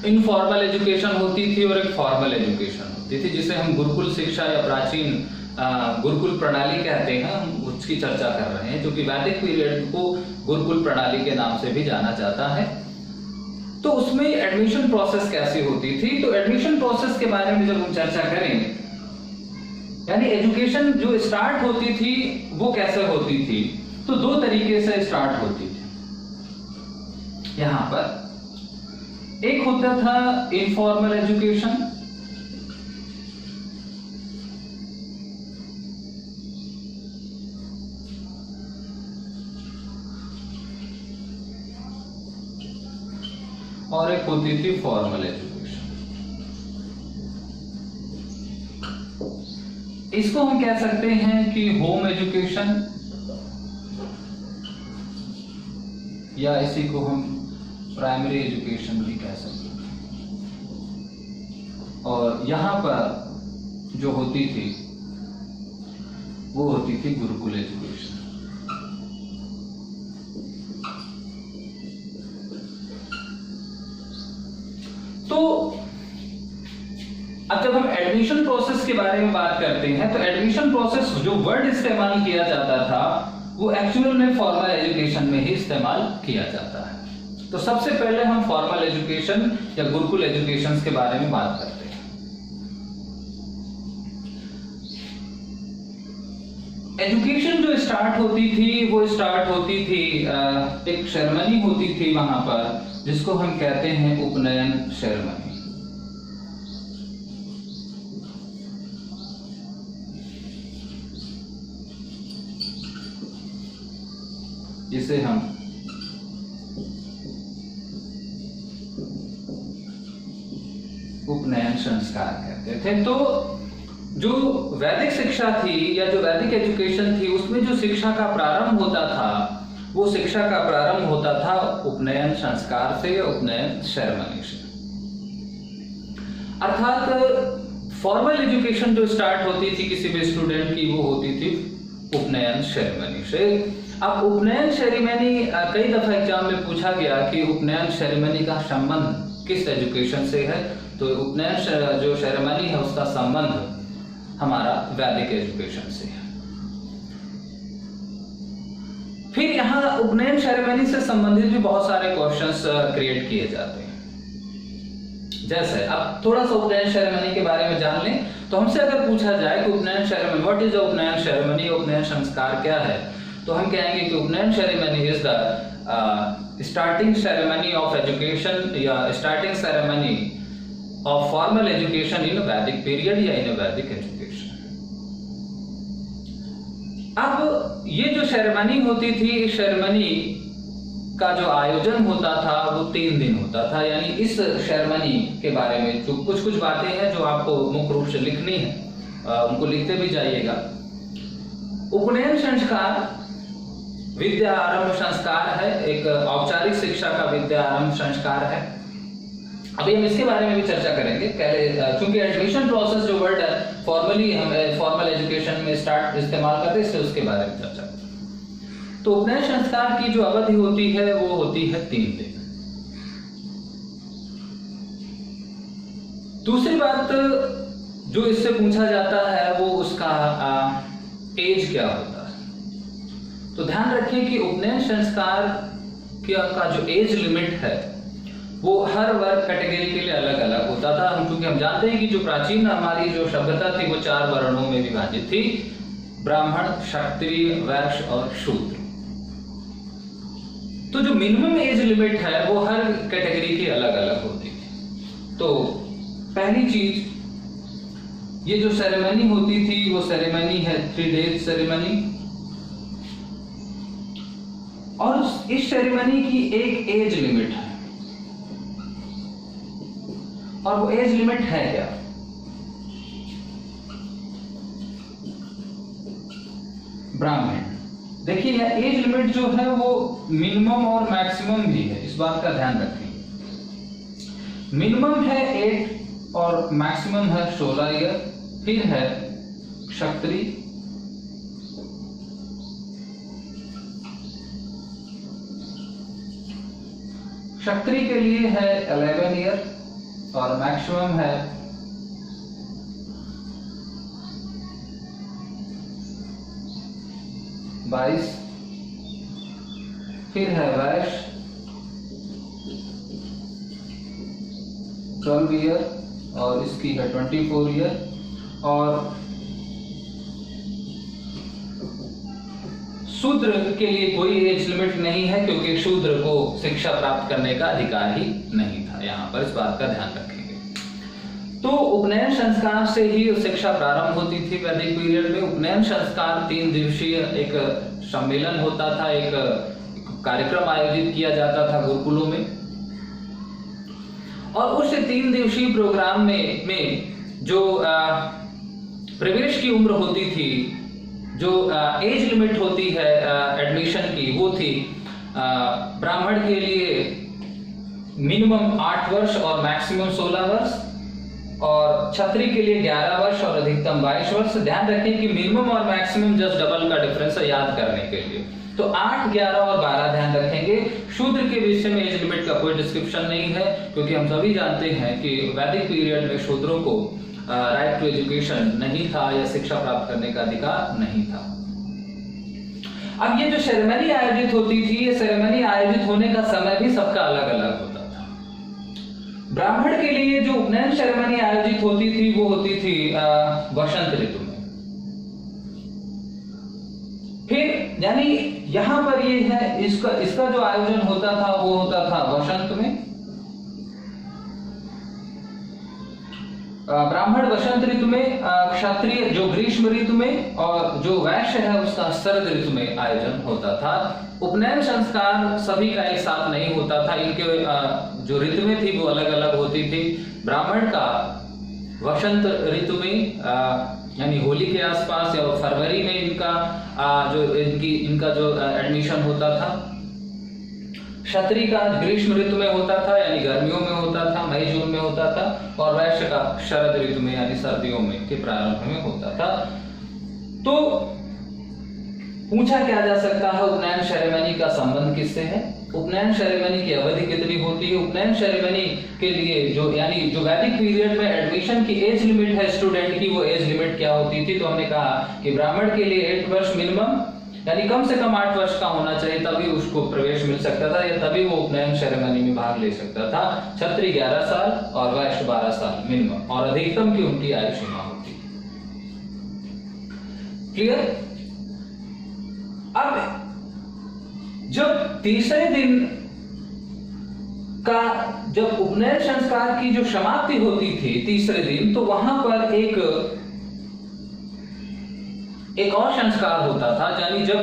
इनफॉर्मल एजुकेशन होती थी और एक फॉर्मल एजुकेशन होती थी, जिसे हम गुरुकुल शिक्षा या प्राचीन गुरुकुल प्रणाली कहते हैं, हम उसकी चर्चा कर रहे हैं, जो कि वैदिक पीरियड को गुरुकुल प्रणाली के नाम से भी जाना जाता है। तो उसमें एडमिशन प्रोसेस कैसी होती थी, तो एडमिशन प्रोसेस के बारे में जब हम चर्चा करेंगे, यानी एजुकेशन जो स्टार्ट होती थी वो कैसे होती थी, तो दो तरीके से स्टार्ट होती थी। यहां पर एक होता था इनफॉर्मल एजुकेशन और एक होती थी फॉर्मल एजुकेशन। इसको हम कह सकते हैं कि होम एजुकेशन, या इसी को हम प्राइमरी एजुकेशन भी कह सकते हैं। और यहां पर जो होती थी वो होती थी गुरुकुल एजुकेशन। तो अब जब हम एडमिशन प्रोसेस के बारे में बात करते हैं, तो एडमिशन प्रोसेस जो वर्ड इस्तेमाल किया जाता था वो एक्चुअल में फॉर्मल एजुकेशन में ही इस्तेमाल किया जाता है। तो सबसे पहले हम फॉर्मल एजुकेशन या गुरुकुल एजुकेशन के बारे में बात करते हैं। एजुकेशन जो स्टार्ट होती थी वो स्टार्ट होती थी, एक सेरेमनी होती थी वहां पर जिसको हम कहते हैं उपनयन सेरेमनी। जिसे हम उपनयन संस्कार कहते थे। तो जो वैदिक शिक्षा थी या जो वैदिक एजुकेशन थी उसमें जो शिक्षा का प्रारंभ होता था वो शिक्षा का प्रारंभ होता था उपनयन संस्कार से, उपनयन सेरेमनी से। अर्थात फॉर्मल एजुकेशन जो स्टार्ट होती थी किसी भी स्टूडेंट की वो होती थी उपनयन सेरेमनी से। अब उपनयन सेरेमनी कई दफा एग्जाम में पूछा गया कि उपनयन सेरेमनी का संबंध किस एजुकेशन से है, तो उपनयन जो सेरेमनी है उसका संबंध हमारा वैदिक एजुकेशन से है। फिर यहाँ उपनयन सेरेमनी से संबंधित भी बहुत सारे क्वेश्चंस क्रिएट किए जाते हैं। जैसे अब थोड़ा सा उपनयन सेरेमनी के बारे में जान लें, तो हमसे अगर पूछा जाए कि Upanayan ceremony, what is the Upanayan ceremony, Upanayan संस्कार क्या है, तो हम कहेंगे कि Upanayan ceremony is the starting ceremony of education या starting ceremony of formal education in Vedic period या इन वैदिक एजुकेशन। अब ये जो सेरेमनी होती थी, इस सेरेमनी का जो आयोजन होता था वो 3 दिन होता था। यानी इस सेरेमनी के बारे में जो कुछ कुछ बातें हैं जो आपको मुख्य रूप से लिखनी है, उनको लिखते भी जाइएगा। उपनयन संस्कार विद्या आरंभ संस्कार है, एक औपचारिक शिक्षा का विद्या आरंभ संस्कार है। अभी हम इसके बारे में भी चर्चा करेंगे। पहले चूंकि एडमिशन प्रोसेस जो वर्ड है फॉर्मली हम फॉर्मल एजुकेशन में स्टार्ट इस्तेमाल करते हैं, इसलिए उसके बारे में चर्चा करेंगे। तो उपनयन संस्कार की जो अवधि होती है वो होती है 3 दिन। दूसरी बात जो इससे पूछा जाता है वो उसका एज क्या होता है। तो ध्यान रखिए कि उपनयन संस्कार का जो एज लिमिट है वो हर वर्ग कैटेगरी के लिए अलग अलग होता था। क्योंकि हम जानते हैं कि जो प्राचीन हमारी जो सभ्यता थी वो 4 वर्णों में विभाजित थी, ब्राह्मण, क्षत्रिय, वैश्य और शूद्र। तो जो मिनिमम एज लिमिट है वो हर कैटेगरी की अलग अलग होती थी। तो पहली चीज, ये जो सेरेमनी होती थी वो सेरेमनी है 3 डेज सेरेमनी, और इस सेरेमनी की एक एज लिमिट है। और वो एज लिमिट है क्या? ब्राह्मण, देखिए यह एज लिमिट जो है वो मिनिमम और मैक्सिमम भी है, इस बात का ध्यान रखें। मिनिमम है 8 और मैक्सिमम है 16 ईयर। फिर है क्षत्रिय, क्षत्रिय के लिए है 11 ईयर और मैक्सिमम है 22। फिर है वैश्य 12 ईयर और इसकी है 24 ईयर। और शूद्र के लिए कोई एज लिमिट नहीं है, क्योंकि शूद्र को शिक्षा प्राप्त करने का अधिकार ही नहीं था। यहाँ पर इस बात का ध्यान रखेंगे। तो उपनयन संस्कार से ही शिक्षा प्रारंभ होती थी वैदिक पीरियड में। उपनयन संस्कार 3 दिवसीय एक सम्मेलन होता था, एक कार्यक्रम आयोजित किया जाता था गुरुकुलों में। और उस 3 दिवसीय प्रोग्राम में जो प्रवेश की उम्र होती थी, जो एज लिमिट होती है एडमिशन की, वो थी ब्राह्मण के लिए मिनिमम 8 वर्ष और मैक्सिमम 16 वर्ष, और क्षत्रिय के लिए 11 वर्ष और अधिकतम 22 वर्ष। ध्यान रखें कि मिनिमम और मैक्सिमम जस्ट डबल का डिफरेंस है याद करने के लिए। तो 8, 11 और 12 ध्यान रखेंगे। शूद्र के विषय में एज लिमिट का कोई डिस्क्रिप्शन नहीं है, क्योंकि हम सभी जानते हैं कि वैदिक पीरियड में शूद्रों को राइट टू एजुकेशन नहीं था या शिक्षा प्राप्त करने का अधिकार नहीं था। अब ये जो सेरेमनी आयोजित होती थी, ये सेरेमनी आयोजित होने का समय भी सबका अलग अलग होता था। ब्राह्मण के लिए जो उपनयन सेरेमनी आयोजित होती थी वो होती थी वसंत ऋतु में। फिर यानी यहां पर ये है, इसका जो आयोजन होता था वो होता था वसंत में। ब्राह्मण वसंत ऋतु में, क्षत्रिय जो ग्रीष्म ऋतु में, और जो वैश्य है उसका शरद ऋतु में आयोजन होता था। उपनयन संस्कार सभी का एक साथ नहीं होता था, इनके जो ऋतुएं थी वो अलग अलग होती थी। ब्राह्मण का वसंत ऋतु में यानी होली के आसपास या फरवरी में इनका जो एडमिशन होता था। क्षत्रिय का ग्रीष्म ऋतु में होता था यानी गर्मियों में होता था, मई जून में होता था, और वैश्य का शरद ऋतु में यानी सर्दियों में के प्रारंभ में होता था। तो पूछा क्या जा सकता है, उपनयन सेरेमनी का संबंध किससे है? उपनयन सेरेमनी की अवधि कितनी होती है? उपनयन सेरेमनी के लिए जो वैदिक पीरियड में एडमिशन की एज लिमिट है स्टूडेंट की, वो एज लिमिट क्या होती थी? तो हमने कहा कि ब्राह्मण के लिए 8 वर्ष मिनिमम यानी कम से कम 8 वर्ष का होना चाहिए, तभी उसको प्रवेश मिल सकता था या तभी वो उपनयन सेरेमनी में भाग ले सकता था। क्षत्रिय 11 साल और वैश्य 12 साल मिनिमम, और अधिकतम की उनकी आयु सीमा होती। क्लियर? अब जब तीसरे दिन का जब उपनयन संस्कार की जो समाप्ति होती थी तीसरे दिन, तो वहां पर एक और संस्कार होता था, यानी जब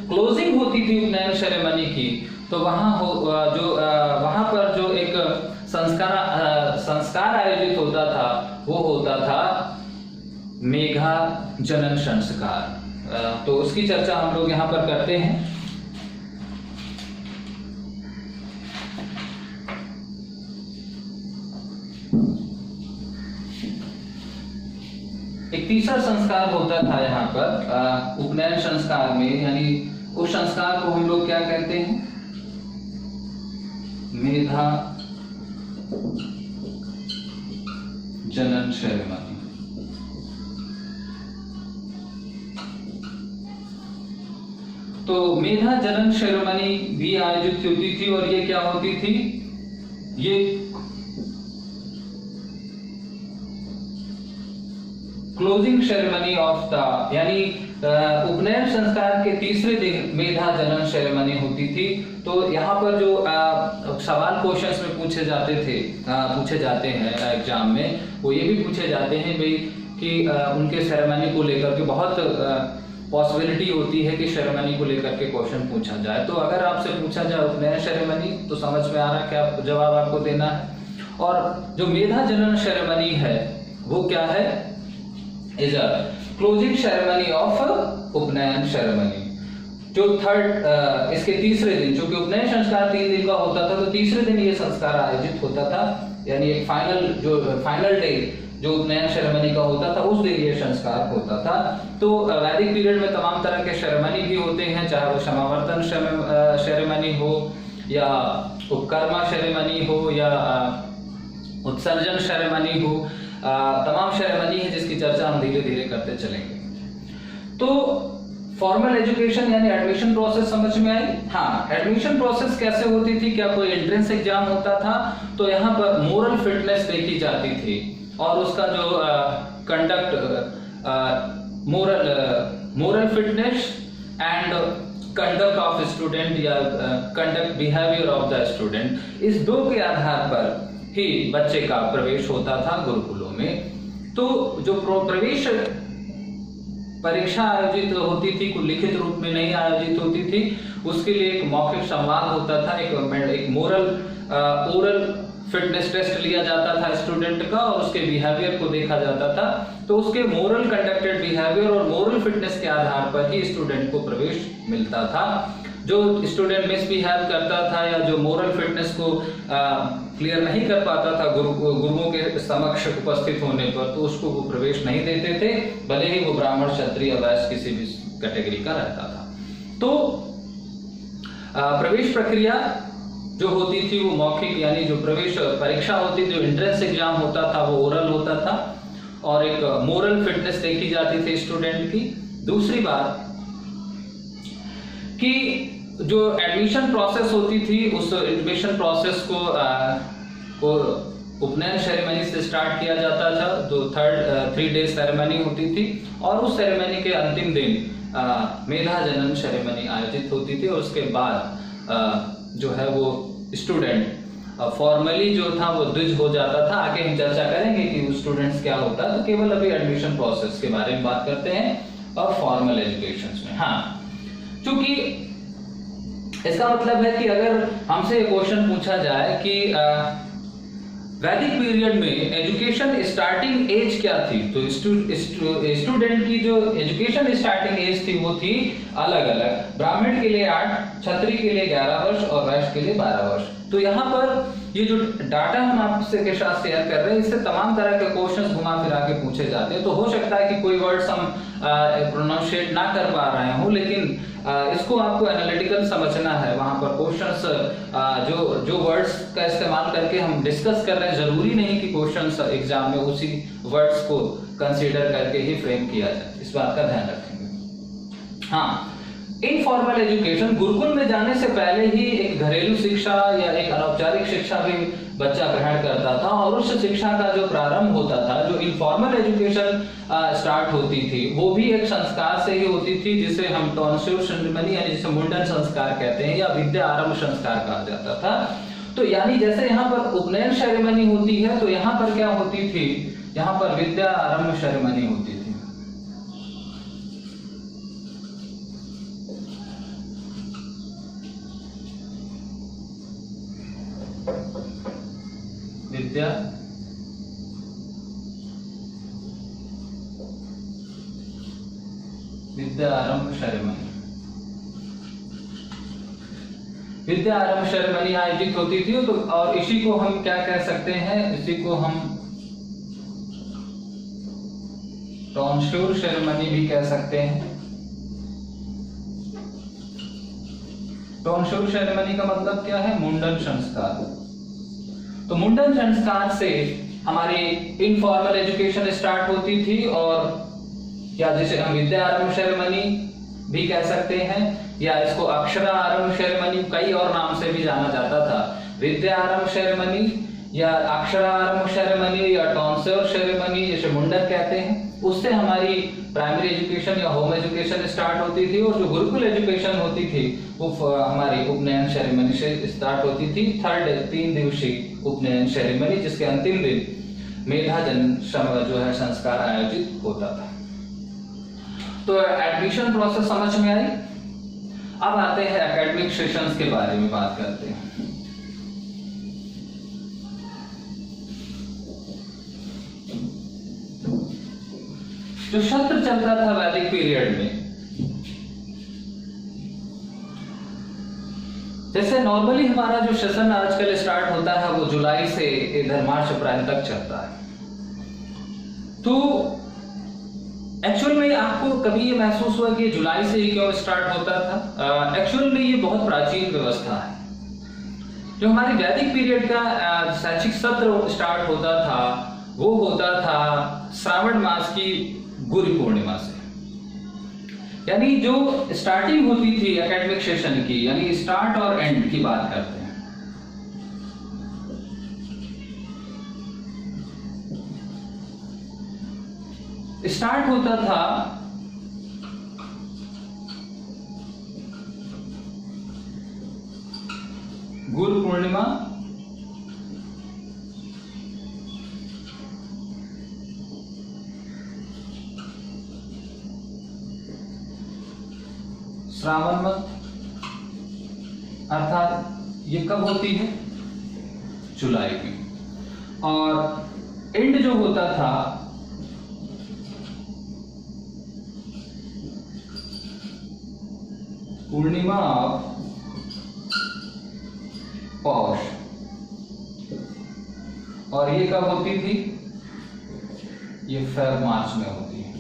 क्लोजिंग होती थी उपनयन सेरेमनी की, तो वहां पर जो एक संस्कार आयोजित होता था वो होता था मेघा जनन संस्कार। तो उसकी चर्चा हम लोग यहां पर करते हैं। एक तीसरा संस्कार होता था यहाँ पर उपनयन संस्कार में, यानी उस संस्कार को हम लोग क्या कहते हैं? मेधा जनन सेरेमनी। तो मेधा जनन सेरेमनी भी आयोजित होती थी, और ये क्या होती थी? ये क्लोजिंग सेरेमनी ऑफ द यानी उपनयन संस्कार के तीसरे दिन मेधा जनन सेरेमनी होती थी। तो यहाँ पर जो सवाल क्वेश्चंस में पूछे जाते हैं एग्जाम में, वो ये भी पूछे जाते हैं भाई कि उनके सेरेमनी को लेकर के बहुत पॉसिबिलिटी होती है कि सेरेमनी को लेकर के क्वेश्चन पूछा जाए। तो अगर आपसे पूछा जाए उपनयन सेरेमनी, तो समझ में आ रहा है क्या जवाब आपको देना है। और जो मेधा जनन सेरेमनी है वो क्या है? Is a closing ceremony of Upanayan ceremony. जो इसके तीसरे दिन, जो कि उपनयन संस्कार 3 दिन का होता था, तो तीसरे दिन ये संस्कार आयोजित होता था, यानी एक फाइनल डे जो उपनयन सेरेमनी का होता था, उस दिन ये संस्कार होता था। तो वैदिक पीरियड में तमाम तरह के सेरेमनी भी होते हैं, चाहे वो समावर्तन सेरेमनी हो या उपकर्मा सेरेमनी हो या उत्सर्जन सेरेमनी हो, तमाम सेरेमनी है जिसकी चर्चा हम धीरे धीरे करते चलेंगे। तो फॉर्मल एजुकेशन यानी एडमिशन प्रोसेस समझ में आई? हाँ, एडमिशन प्रोसेस कैसे होती थी? क्या कोई एंट्रेंस एग्जाम होता था? तो यहाँ पर मोरल फिटनेस देखी जाती थी, और उसका जो moral fitness and conduct of student या conduct behaviour of the student, इस दो के आधार पर ही बच्चे का प्रवेश होता था गुरुकुलों में। तो जो प्रवेश परीक्षा आयोजित होती थी, कुछ लिखित रूप में नहीं आयोजित होती थी, उसके लिए एक मौखिक संवाद होता था, एक ओरल फिटनेस टेस्ट लिया जाता था स्टूडेंट का और उसके बिहेवियर को देखा जाता था। तो उसके मोरल कंडक्टेड बिहेवियर और मोरल फिटनेस के आधार पर ही स्टूडेंट को प्रवेश मिलता था। जो स्टूडेंट मिसबिहेव करता था या जो मोरल फिटनेस को क्लियर नहीं कर पाता था गुरुओं के समक्ष उपस्थित होने पर, तो उसको वो प्रवेश नहीं देते थे, भले ही वो ब्राह्मण, क्षत्रिय, वैश्य किसी भी कैटेगरी का रहता था। तो प्रवेश प्रक्रिया जो होती थी वो मौखिक, यानी जो प्रवेश परीक्षा होती थी, जो एंट्रेंस एग्जाम होता था वो ओरल होता था और एक मोरल फिटनेस देखी जाती थी स्टूडेंट की। दूसरी बात कि जो एडमिशन प्रोसेस होती थी, उस एडमिशन प्रोसेस को उपनयन सेरेमनी से स्टार्ट किया जाता था, जो 3 डे सेरेमनी होती थी और उस सेरेमनी के अंतिम दिन मेधा जनन सेरेमनी आयोजित होती थी और उसके बाद जो है वो स्टूडेंट फॉर्मली जो था वो द्विज हो जाता था। आगे हम चर्चा करेंगे कि स्टूडेंट्स क्या होता है, तो केवल अभी एडमिशन प्रोसेस के बारे में बात करते हैं और फॉर्मल एजुकेशन में। हाँ, क्योंकि इसका मतलब है कि अगर हमसे क्वेश्चन पूछा जाए कि वैदिक पीरियड में एजुकेशन स्टार्टिंग एज क्या थी, तो स्टूडेंट की जो एजुकेशन स्टार्टिंग एज थी वो थी अलग अलग। ब्राह्मण के लिए 8, क्षत्रिय के लिए 11 वर्ष और वैश्य के लिए 12 वर्ष। तो यहाँ पर ये जो डाटा हम आपसे के साथ शेयर कर रहे हैं, इससे तमाम तरह के क्वेश्चंस घुमा फिरा के पूछे जाते हैं। तो हो सकता है कि कोई वर्ड्स हम प्रोनाउंशिएट ना कर पा रहे हो, लेकिन इसको आपको एनालिटिकल समझना है। वहां पर क्वेश्चंस जो वर्ड्स का इस्तेमाल करके हम डिस्कस कर रहे हैं, जरूरी नहीं कि क्वेश्चंस एग्जाम में उसी वर्ड्स को कंसीडर करके ही फ्रेम किया जाए, इस बात का ध्यान रखेंगे। हाँ, इनफॉर्मल एजुकेशन, गुरुकुल में जाने से पहले ही एक घरेलू शिक्षा या एक अनौपचारिक शिक्षा भी बच्चा ग्रहण करता था और उस शिक्षा का जो प्रारंभ होता था, जो इनफॉर्मल एजुकेशन स्टार्ट होती थी, वो भी एक संस्कार से ही होती थी, जिसे हम टॉन्सिल सेरेमनी यानी जिसे मुंडन संस्कार कहते हैं या विद्या आरंभ संस्कार कहा जाता था। तो यानी जैसे यहाँ पर उपनयन सेरेमनी होती है, तो यहाँ पर क्या होती थी, यहाँ पर विद्या आरंभ सेरेमनी होती थी। विद्या आरंभ सेरेमनी, विद्या आरंभ सेरेमनी आयोजित होती थी। तो और इसी को हम क्या कह सकते हैं, इसी को हम टॉन्स्योर सेरेमनी भी कह सकते हैं। टॉन्स्योर सेरेमनी का मतलब क्या है, मुंडन संस्कार। तो मुंडन संस्कार से हमारी इनफॉर्मल एजुकेशन स्टार्ट होती थी, और या जिसे हम विद्या आरंभ सेरेमनी भी कह सकते हैं, या इसको अक्षरा आरंभ सेरेमनी, कई और नाम से भी जाना जाता था। विद्या आरंभ सेरेमनी या अक्षरा आरंभ सेरेमनी या टॉन्स्योर सेरेमनी, जिसे मुंडन कहते हैं, उससे हमारी प्राइमरी एजुकेशन या होम एजुकेशन स्टार्ट होती थी। और जो गुरुकुल एजुकेशन होती थी वो हमारी उपनयन सेरेमनी से स्टार्ट होती थी। 3 दिवसीय उपनयन सेरेमनी, जिसके अंतिम दिन मेधा जनन जो है संस्कार आयोजित होता था। तो एडमिशन प्रोसेस समझ में आई। अब आते हैं एकेडमिक सेशंस के बारे में बात करते हैं। जो सत्र चलता था वैदिक पीरियड में, जैसे नॉर्मली हमारा जो सेशन आजकल स्टार्ट होता है वो जुलाई से इधर मार्च अप्रैल तक चलता है। तो एक्चुअल में आपको कभी ये महसूस हुआ कि जुलाई से ही क्यों स्टार्ट होता था? एक्चुअल में ये बहुत प्राचीन व्यवस्था है। जो हमारे वैदिक पीरियड का शैक्षिक सत्र स्टार्ट होता था वो होता था श्रावण मास की गुरु पूर्णिमा से, यानी जो स्टार्टिंग होती थी एकेडमिक सेशन की, यानी स्टार्ट और एंड की बात करते हैं। स्टार्ट होता था गुरु पूर्णिमा, श्रावण मास, अर्थात ये कब होती है? जुलाई में। और एंड जो होता था पूर्णिमा ऑफ पौष, और ये कब होती थी? ये फेब मार्च में होती है।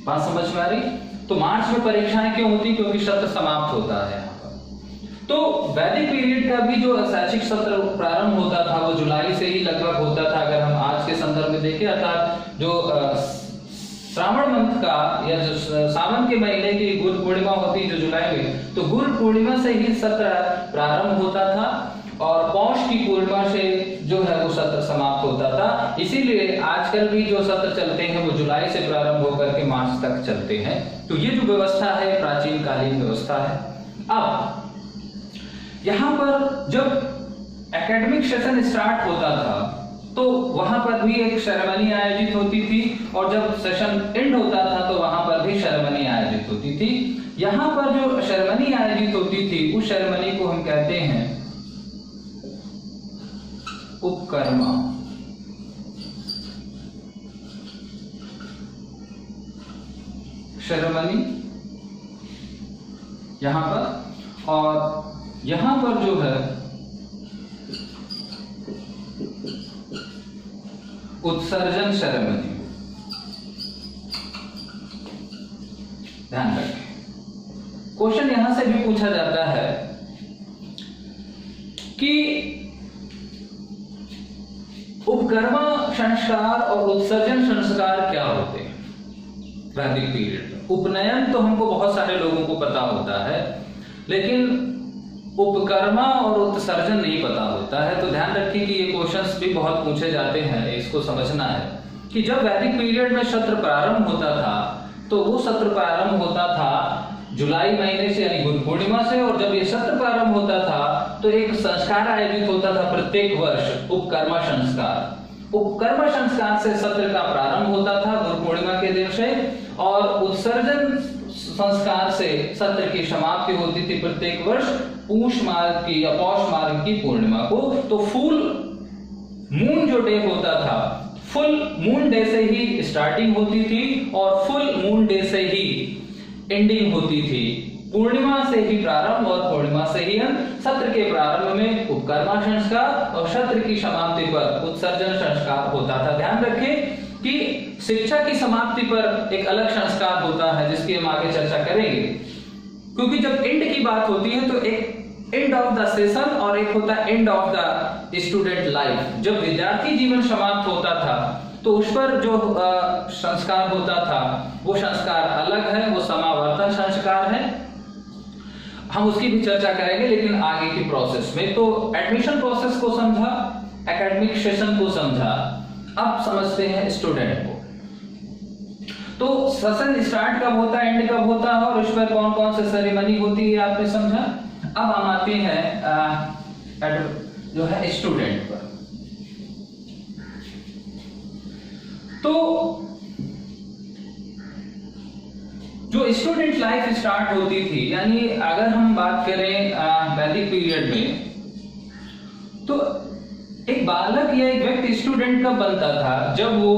बात समझ में आ रही? तो मार्च में परीक्षाएं क्यों होती? क्योंकि सत्र समाप्त होता है यहाँ पर। तो वैदिक पीरियड का भी जो शैक्षिक सत्र प्रारंभ होता था वो जुलाई से ही लगभग होता था। अगर हम आज के संदर्भ में देखें, अर्थात जो श्रावण मंथ का या जो सावन के महीने की गुरु पूर्णिमा होती है जो जुलाई में, तो गुरु पूर्णिमा से ही सत्र प्रारंभ होता था और पौष की पूर्णिमा से जो है वो सत्र समाप्त होता था। इसीलिए आजकल भी जो सत्र चलते हैं वो जुलाई से प्रारंभ होकर के मार्च तक चलते हैं। तो ये जो व्यवस्था है प्राचीन कालीन व्यवस्था है। अब यहाँ पर जब एकेडमिक सेशन स्टार्ट होता था तो वहां पर भी एक सेरेमनी आयोजित होती थी, और जब सेशन एंड होता था तो वहां पर भी सेरेमनी आयोजित होती थी। यहाँ पर जो सेरेमनी आयोजित होती थी उस सेरेमनी को हम कहते हैं उपकर्मा। सेरेमनी यहां पर, और यहां पर जो है उत्सर्जन सेरेमनी। ध्यान रखें, क्वेश्चन यहां से भी पूछा जाता है कि उपकर्मा संस्कार और उत्सर्जन संस्कार क्या होते हैं वैदिक पीरियड में। उपनयन तो हमको बहुत सारे लोगों को पता होता है, लेकिन उपकर्मा और उत्सर्जन नहीं पता होता है। तो ध्यान रखिए कि ये क्वेश्चंस भी बहुत पूछे जाते हैं, इसको समझना है कि जब वैदिक पीरियड में सत्र प्रारंभ होता था तो वो सत्र प्रारंभ होता था जुलाई महीने से, यानी गुरु पूर्णिमा से, और जब ये सत्र प्रारंभ होता था तो एक संस्कार आयोजित होता था प्रत्येक वर्ष, उपकर्मा संस्कार। उपकर्मा संस्कार से सत्र का प्रारंभ होता था गुरु पूर्णिमा के दिन से, और उत्सर्जन संस्कार से सत्र की समाप्ति होती थी प्रत्येक वर्ष पूष मार्ग की या पौष मार्ग की पूर्णिमा को। तो फुल मून जो डे होता था, फुल मून डे से ही स्टार्टिंग होती थी और फुल मून डे से ही एंडिंग होती थी। पूर्णिमा से ही प्रारंभ और पूर्णिमा से ही अंत। सत्र के प्रारंभ में उपकर्मा संस्कार और सत्र की समाप्ति पर उत्सर्जन संस्कार होता था। ध्यान रखें कि शिक्षा की समाप्ति पर एक अलग संस्कार होता है जिसकी हम आगे चर्चा करेंगे, क्योंकि जब एंड की बात होती है तो एक एंड ऑफ द सेशन और एक होता है end of the student life. जब विद्यार्थी जीवन समाप्त होता था तो उस पर जो संस्कार होता था वो संस्कार अलग है, वो समावर्तन संस्कार है। हम उसकी भी चर्चा करेंगे लेकिन आगे की प्रोसेस में। तो एडमिशन प्रोसेस को समझा, एकेडमिक सेशन को समझा, अब समझते हैं स्टूडेंट को। तो सेशन स्टार्ट कब होता है, एंड कब होता है, और उस पर कौन कौन से सेरेमनी होती है आपने समझा। अब हम आते हैं जो है स्टूडेंट पर। तो जो स्टूडेंट लाइफ स्टार्ट होती थी, यानी अगर हम बात करें वैदिक पीरियड में, तो एक बालक या एक व्यक्ति स्टूडेंट कब बनता था, जब वो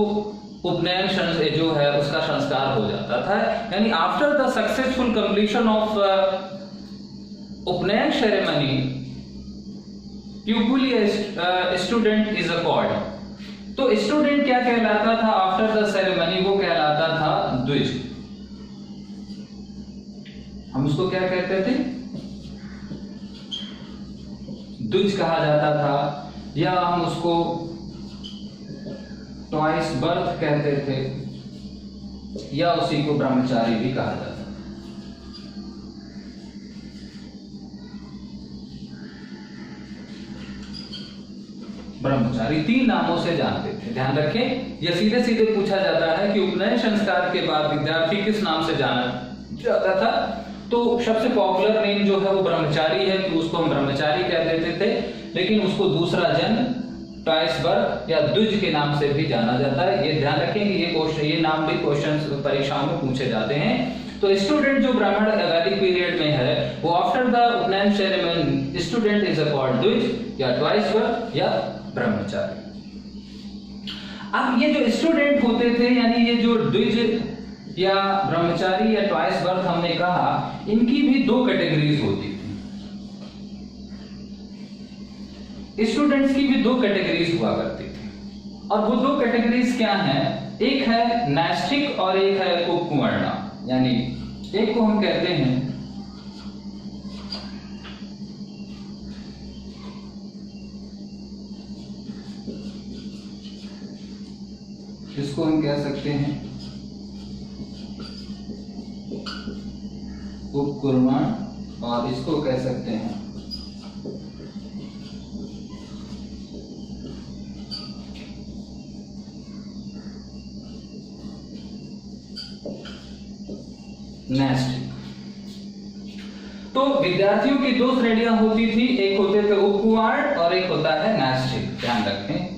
उपनयन जो है उसका संस्कार हो जाता था। यानी after the successful completion of Upanayan ceremony pupil student is a called. तो स्टूडेंट क्या कहलाता था आफ्टर द सेरेमनी, वो कहलाता था द्विज। हम उसको क्या कहते थे, द्विज कहा जाता था, या हम उसको ट्वाइस बर्थ कहते थे, या उसी को ब्रह्मचारी भी कहा जाता था। ब्रह्मचारी तीन नामों से जानते थे। ध्यान रखें, यह सीधे सीधे पूछा जाता है कि उपनयन संस्कार के बाद विद्यार्थी किस नाम से जाना जाता था। तो सबसे पॉपुलर नेम जो है वो ब्रह्मचारी है, कि उसको हम ब्रह्मचारी कह देते थे, लेकिन उसको दूसरा जन्म, ट्वाइस बर्थ या द्विज के नाम से भी जाना जाता है। ये ध्यान रखें कि ये नाम भी क्वेश्चन परीक्षाओं में पूछे जाते हैं। तो स्टूडेंट जो ब्राह्मण वैदिक पीरियड में है, वो after the Upanayan ceremony student is called द्विज या ट्वाइस बर्थ या ब्रह्मचारी। अब ये जो स्टूडेंट होते थे, यानी ये जो द्विज या ब्रह्मचारी या ट्वाइस बर्थ हमने कहा, इनकी भी दो कैटेगरीज होती थी। स्टूडेंट्स की भी दो कैटेगरीज हुआ करती थी, और वो दो कैटेगरीज क्या हैं? एक है नैष्ठिक और एक है उपकुंवर्ण। यानी एक को हम कहते हैं इसको हम कह सकते हैं उपकुर्मण, और इसको कह सकते हैं नैष्ठिक। तो विद्यार्थियों की दो श्रेणियां होती थी, एक होते थे उपकुंवर्ण और एक होता है नैष्ठिक। ध्यान रखें,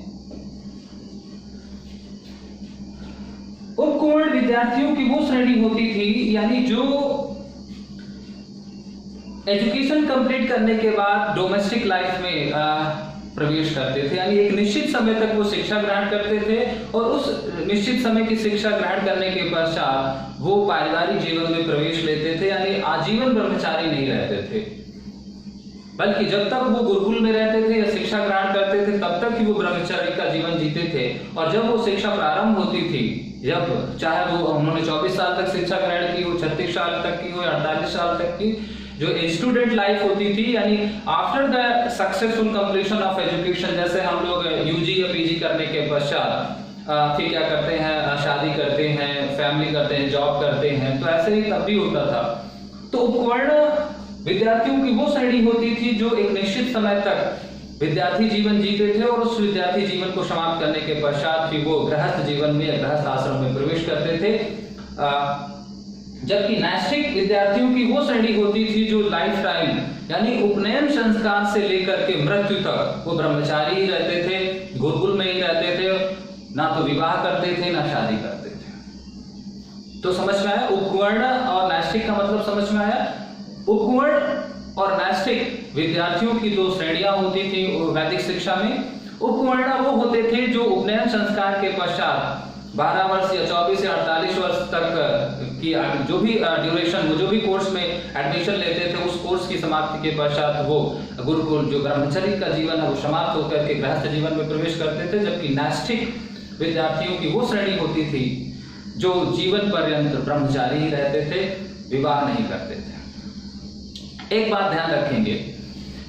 उपकुंवर्ण विद्यार्थियों की वो श्रेणी होती थी, यानी जो एजुकेशन कंप्लीट करने के बाद डोमेस्टिक लाइफ में प्रवेश करते थे। यानी एक निश्चित समय तक वो शिक्षा ग्रहण करते थे, और उस निश्चित समय की शिक्षा ग्रहण करने के पश्चात वो पारिवारिक जीवन में प्रवेश लेते थे। यानी आजीवन ब्रह्मचारी नहीं रहते थे, बल्कि जब तक वो गुरुकुल में रहते थे या शिक्षा ग्रहण करते थे तब तक ही वो ब्रह्मचर्य का जीवन जीते थे। और जब वो शिक्षा प्रारंभ होती थी, जब चाहे वो उन्होंने 24 साल तक शिक्षा ग्रहण की हो, 36 साल तक की हो, 48 साल तक की, जो स्टूडेंट लाइफ होती थी, यानी after the successful completion of education, जैसे हम लोग यूजी या पीजी करने के पश्चात फिर क्या करते हैं, शादी करते हैं, फैमिली करते हैं, जॉब करते हैं, तो ऐसे ही तब भी होता था। तो उपकुंवर्ण विद्यार्थियों की वो श्रेणी होती थी जो एक निश्चित समय तक विद्यार्थी जीवन जीते थे, और उस विद्यार्थी जीवन को समाप्त करने के पश्चात फिर वो गृहस्थ जीवन में या गृहस्थ आश्रम में प्रवेश करते थे। जबकि नैष्ठिक विद्यार्थियों की वो श्रेणी होती थी जो लाइफ टाइम, यानी उपनयन संस्कार से लेकर के मृत्यु तक वो ब्रह्मचारी ही रहते थे, गुरुकुल में ही रहते थे, ना तो विवाह करते थे ना शादी करते थे। तो समझ में आया उपकुंवर्ण और नैष्ठिक का मतलब? समझ में आया? उपकुंवर्ण और नैष्ठिक विद्यार्थियों की दो श्रेणियां होती थी वैदिक शिक्षा में। उपकुंवर्ण वो होते थे जो उपनयन संस्कार के पश्चात 12 वर्ष या 24 या 48 वर्ष तक की जो भी ड्यूरेशन, जो भी कोर्स में एडमिशन लेते थे, उस कोर्स की समाप्ति के पश्चात वो गुरुकुल, जो ब्रह्मचर्य का जीवन है, वो समाप्त होकर के गृहस्थ जीवन में प्रवेश करते थे। जबकि नैष्ठिक विद्यार्थियों की वो श्रेणी होती थी जो जीवन पर्यंत ब्रह्मचारी ही रहते थे, विवाह नहीं करते थे। एक बात ध्यान रखेंगे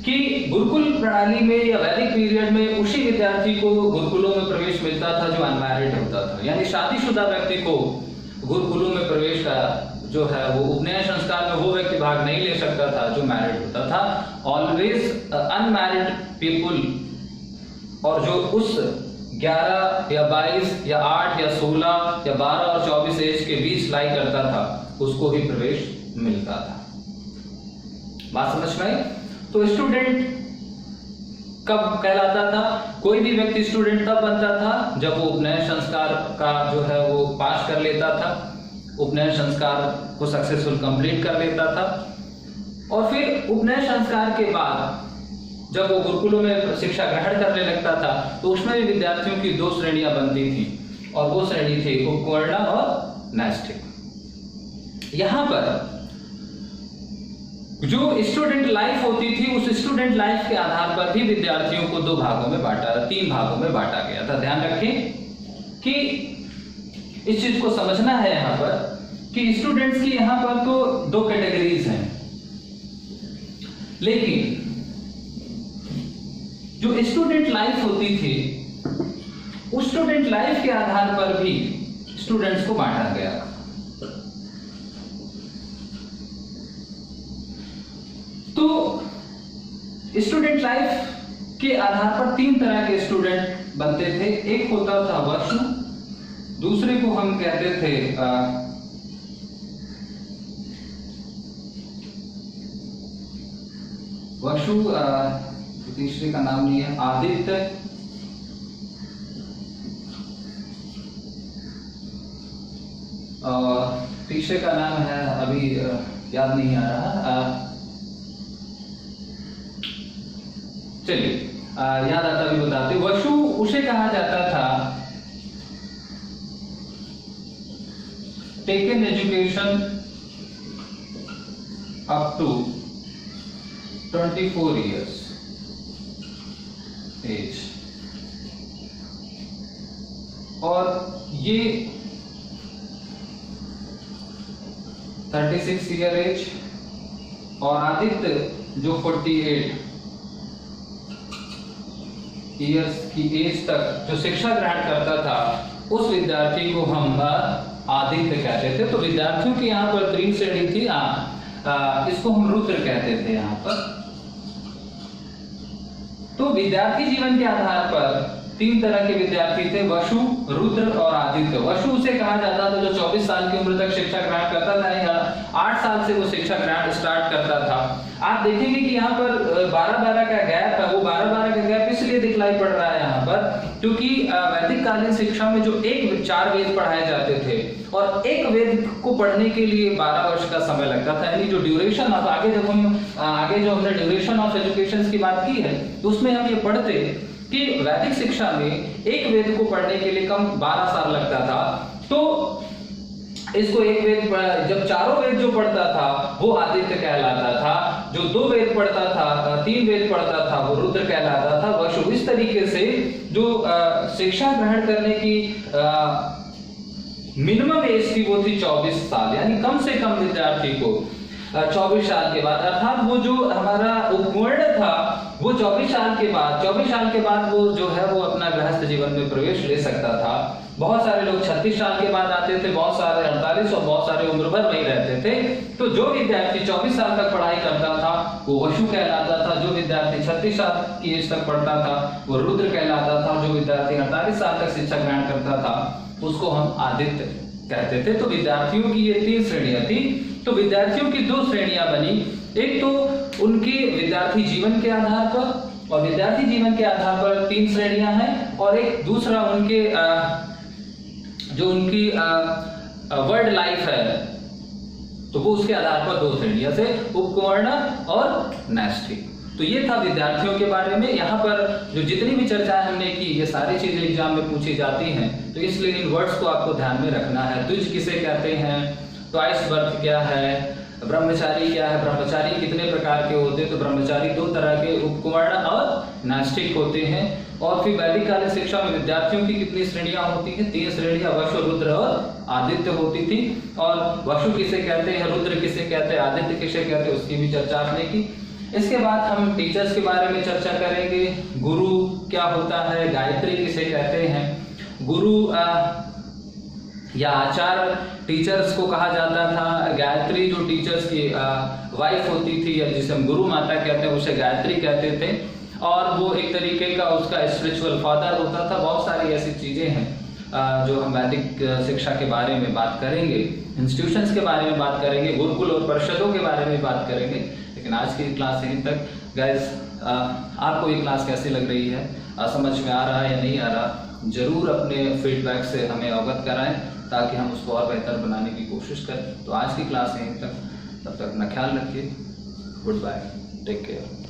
कि गुरुकुल प्रणाली में या वैदिक पीरियड में उसी विद्यार्थी को गुरुकुलों में प्रवेश मिलता था जो अनमैरिड होता था। यानी शादीशुदा व्यक्ति को गुरुकुलों में प्रवेश का जो है वो उपनयन संस्कार में वो व्यक्ति भाग नहीं ले सकता था जो मैरिड होता था। ऑलवेज अनमैरिड पीपुल, और जो उस 11 या 22 या 8 या 16 या 12 और 24 एज के बीच लाई करता था, उसको ही प्रवेश मिलता था। बात समझ में आई? तो स्टूडेंट कब कहलाता था? कोई भी व्यक्ति स्टूडेंट तब बनता था जब वो उपनयन संस्कार का जो है वो पास कर लेता था, उपनयन संस्कार को सक्सेसफुल कंप्लीट कर लेता था। और फिर उपनयन संस्कार के बाद जब वो गुरुकुलों में शिक्षा ग्रहण करने लगता था, तो उसमें भी विद्यार्थियों की दो श्रेणियां बनती थी, और वो श्रेणी थी उपकुंवर्ण और नैष्ठिक। यहां पर जो स्टूडेंट लाइफ होती थी, उस स्टूडेंट लाइफ के आधार पर भी विद्यार्थियों को दो भागों में बांटा, 3 भागों में बांटा गया था। ध्यान रखें कि इस चीज को समझना है यहां पर कि स्टूडेंट्स की यहां पर तो 2 कैटेगरीज हैं, लेकिन जो स्टूडेंट लाइफ होती थी, उस स्टूडेंट लाइफ के आधार पर भी स्टूडेंट्स को बांटा गया। तो स्टूडेंट लाइफ के आधार पर 3 तरह के स्टूडेंट बनते थे। एक होता था वर्षु, दूसरे को हम कहते थे वर्षु, तीसरे का नाम नहीं है, आदित्य, और तीसरे का नाम है अभी याद नहीं आ रहा। चलिए याद आता भी बताते। वशु उसे कहा जाता था taken education up to 24 years age, और ये 36 ईयर एज, और आदित्य जो 48 ईयर्स की एज तक जो शिक्षा ग्रहण करता था, उस विद्यार्थी को हम आदित्य कहते थे। तो विद्यार्थियों की यहाँ पर 3 श्रेणी थी, इसको हम रुद्र कहते थे यहाँ पर। तो विद्यार्थी जीवन के आधार पर 3 तरह के विद्यार्थी थे, वशु, रुद्र और आदित्य। वशु उसे कहा जाता था जो 24 साल की उम्र तक शिक्षा ग्रहण करता था, या 8 साल से वो शिक्षा ग्रहण स्टार्ट करता था। आप देखेंगे कि यहाँ पर 12-12 का गैप है, वो 12-12 का गैप इसलिए दिखलाई पड़ रहा है यहाँ पर क्योंकि वैदिक कालीन शिक्षा में जो 4 वेद पढ़ाए जाते थे, और एक वेद को पढ़ने के लिए 12 वर्ष का समय लगता था। यानी जो ड्यूरेशन, अब आगे जो हमने ड्यूरेशन ऑफ एजुकेशन की बात की है, तो उसमें हम ये पढ़ते कि वैदिक शिक्षा में एक वेद को पढ़ने के लिए कम 12 साल लगता था। तो इसको एक वेद, जब चारों वेद जो पढ़ता था वो आदित्य कहलाता था, जो 2 वेद पढ़ता था, 3 वेद पढ़ता था, वो रुद्र कहलाता था। वशु इस तरीके से जो शिक्षा ग्रहण करने की मिनिमम एज थी वो थी 24 साल, यानी कम से कम विद्यार्थी को 24 साल के बाद, अर्थात वो जो हमारा उपवर्ण था वो 24 साल के बाद वो जो है वो अपना गृहस्थ जीवन में प्रवेश ले सकता था। बहुत सारे लोग 36 साल के बाद आते थे, बहुत सारे 48, और बहुत सारे उम्र भर वही रहते थे। तो जो विद्यार्थी 24 साल तक पढ़ाई करता था वो वशु कहलाता था, जो विद्यार्थी 36 साल की एज तक पढ़ता था वो रुद्र कहलाता था, जो विद्यार्थी 48 साल तक शिक्षा ग्रहण करता था उसको हम आदित्य कहते थे। तो विद्यार्थियों की ये 3 श्रेणियां थी। तो विद्यार्थियों की 2 श्रेणियां बनी, एक तो उनके विद्यार्थी जीवन के आधार पर, और विद्यार्थी जीवन के आधार पर 3 श्रेणियां हैं, और एक दूसरा उनके जो उनकी वर्ल्ड लाइफ है तो वो उसके आधार पर 2 श्रेणियां से उपवर्ण और न्यष्टि। तो ये था विद्यार्थियों के बारे में। यहाँ पर जो जितनी भी चर्चा हमने की, ये सारी चीजें एग्जाम में पूछी जाती हैं, तो इसलिए इन वर्ड्स को आपको ध्यान में रखना है। द्विज किसे कहते हैं, ट्वाइस बर्थ क्या है, ब्रह्मचारी क्या है, ब्रह्मचारी कितने प्रकार के होते हैं, तो ब्रह्मचारी 2 तरह के, उपकुमार्ण और नास्तिक होते हैं। और फिर वैदिक कालीन शिक्षा में विद्यार्थियों की कितनी श्रेणियां होती हैं, 3 श्रेणियां, वशु, रुद्र और आदित्य होती थी। और वशु किसे कहते हैं, रुद्र किसे कहते हैं, आदित्य किसे कहते हैं, उसकी भी चर्चा आपने की। इसके बाद हम टीचर्स के बारे में चर्चा करेंगे। गुरु क्या होता है, गायत्री किसे कहते हैं, गुरु या आचार्य टीचर्स को कहा जाता था, गायत्री जो टीचर्स की वाइफ होती थी या जिसे हम गुरु माता कहते हैं उसे गायत्री कहते थे, और वो एक तरीके का उसका स्पिरिचुअल फादर होता था। बहुत सारी ऐसी चीजें हैं जो हम वैदिक शिक्षा के बारे में बात करेंगे, इंस्टीट्यूशंस के बारे में बात करेंगे, गुरुकुल और परिषदों के बारे में बात करेंगे। लेकिन आज की क्लास यहीं तक। गाइस, आपको ये क्लास कैसी लग रही है, समझ में आ रहा है या नहीं आ रहा, जरूर अपने फीडबैक से हमें अवगत कराएं ताकि हम उसको और बेहतर बनाने की कोशिश करें। तो आज की क्लास यहीं तक, तब तक अपना ख्याल रखिए। Goodbye, take care.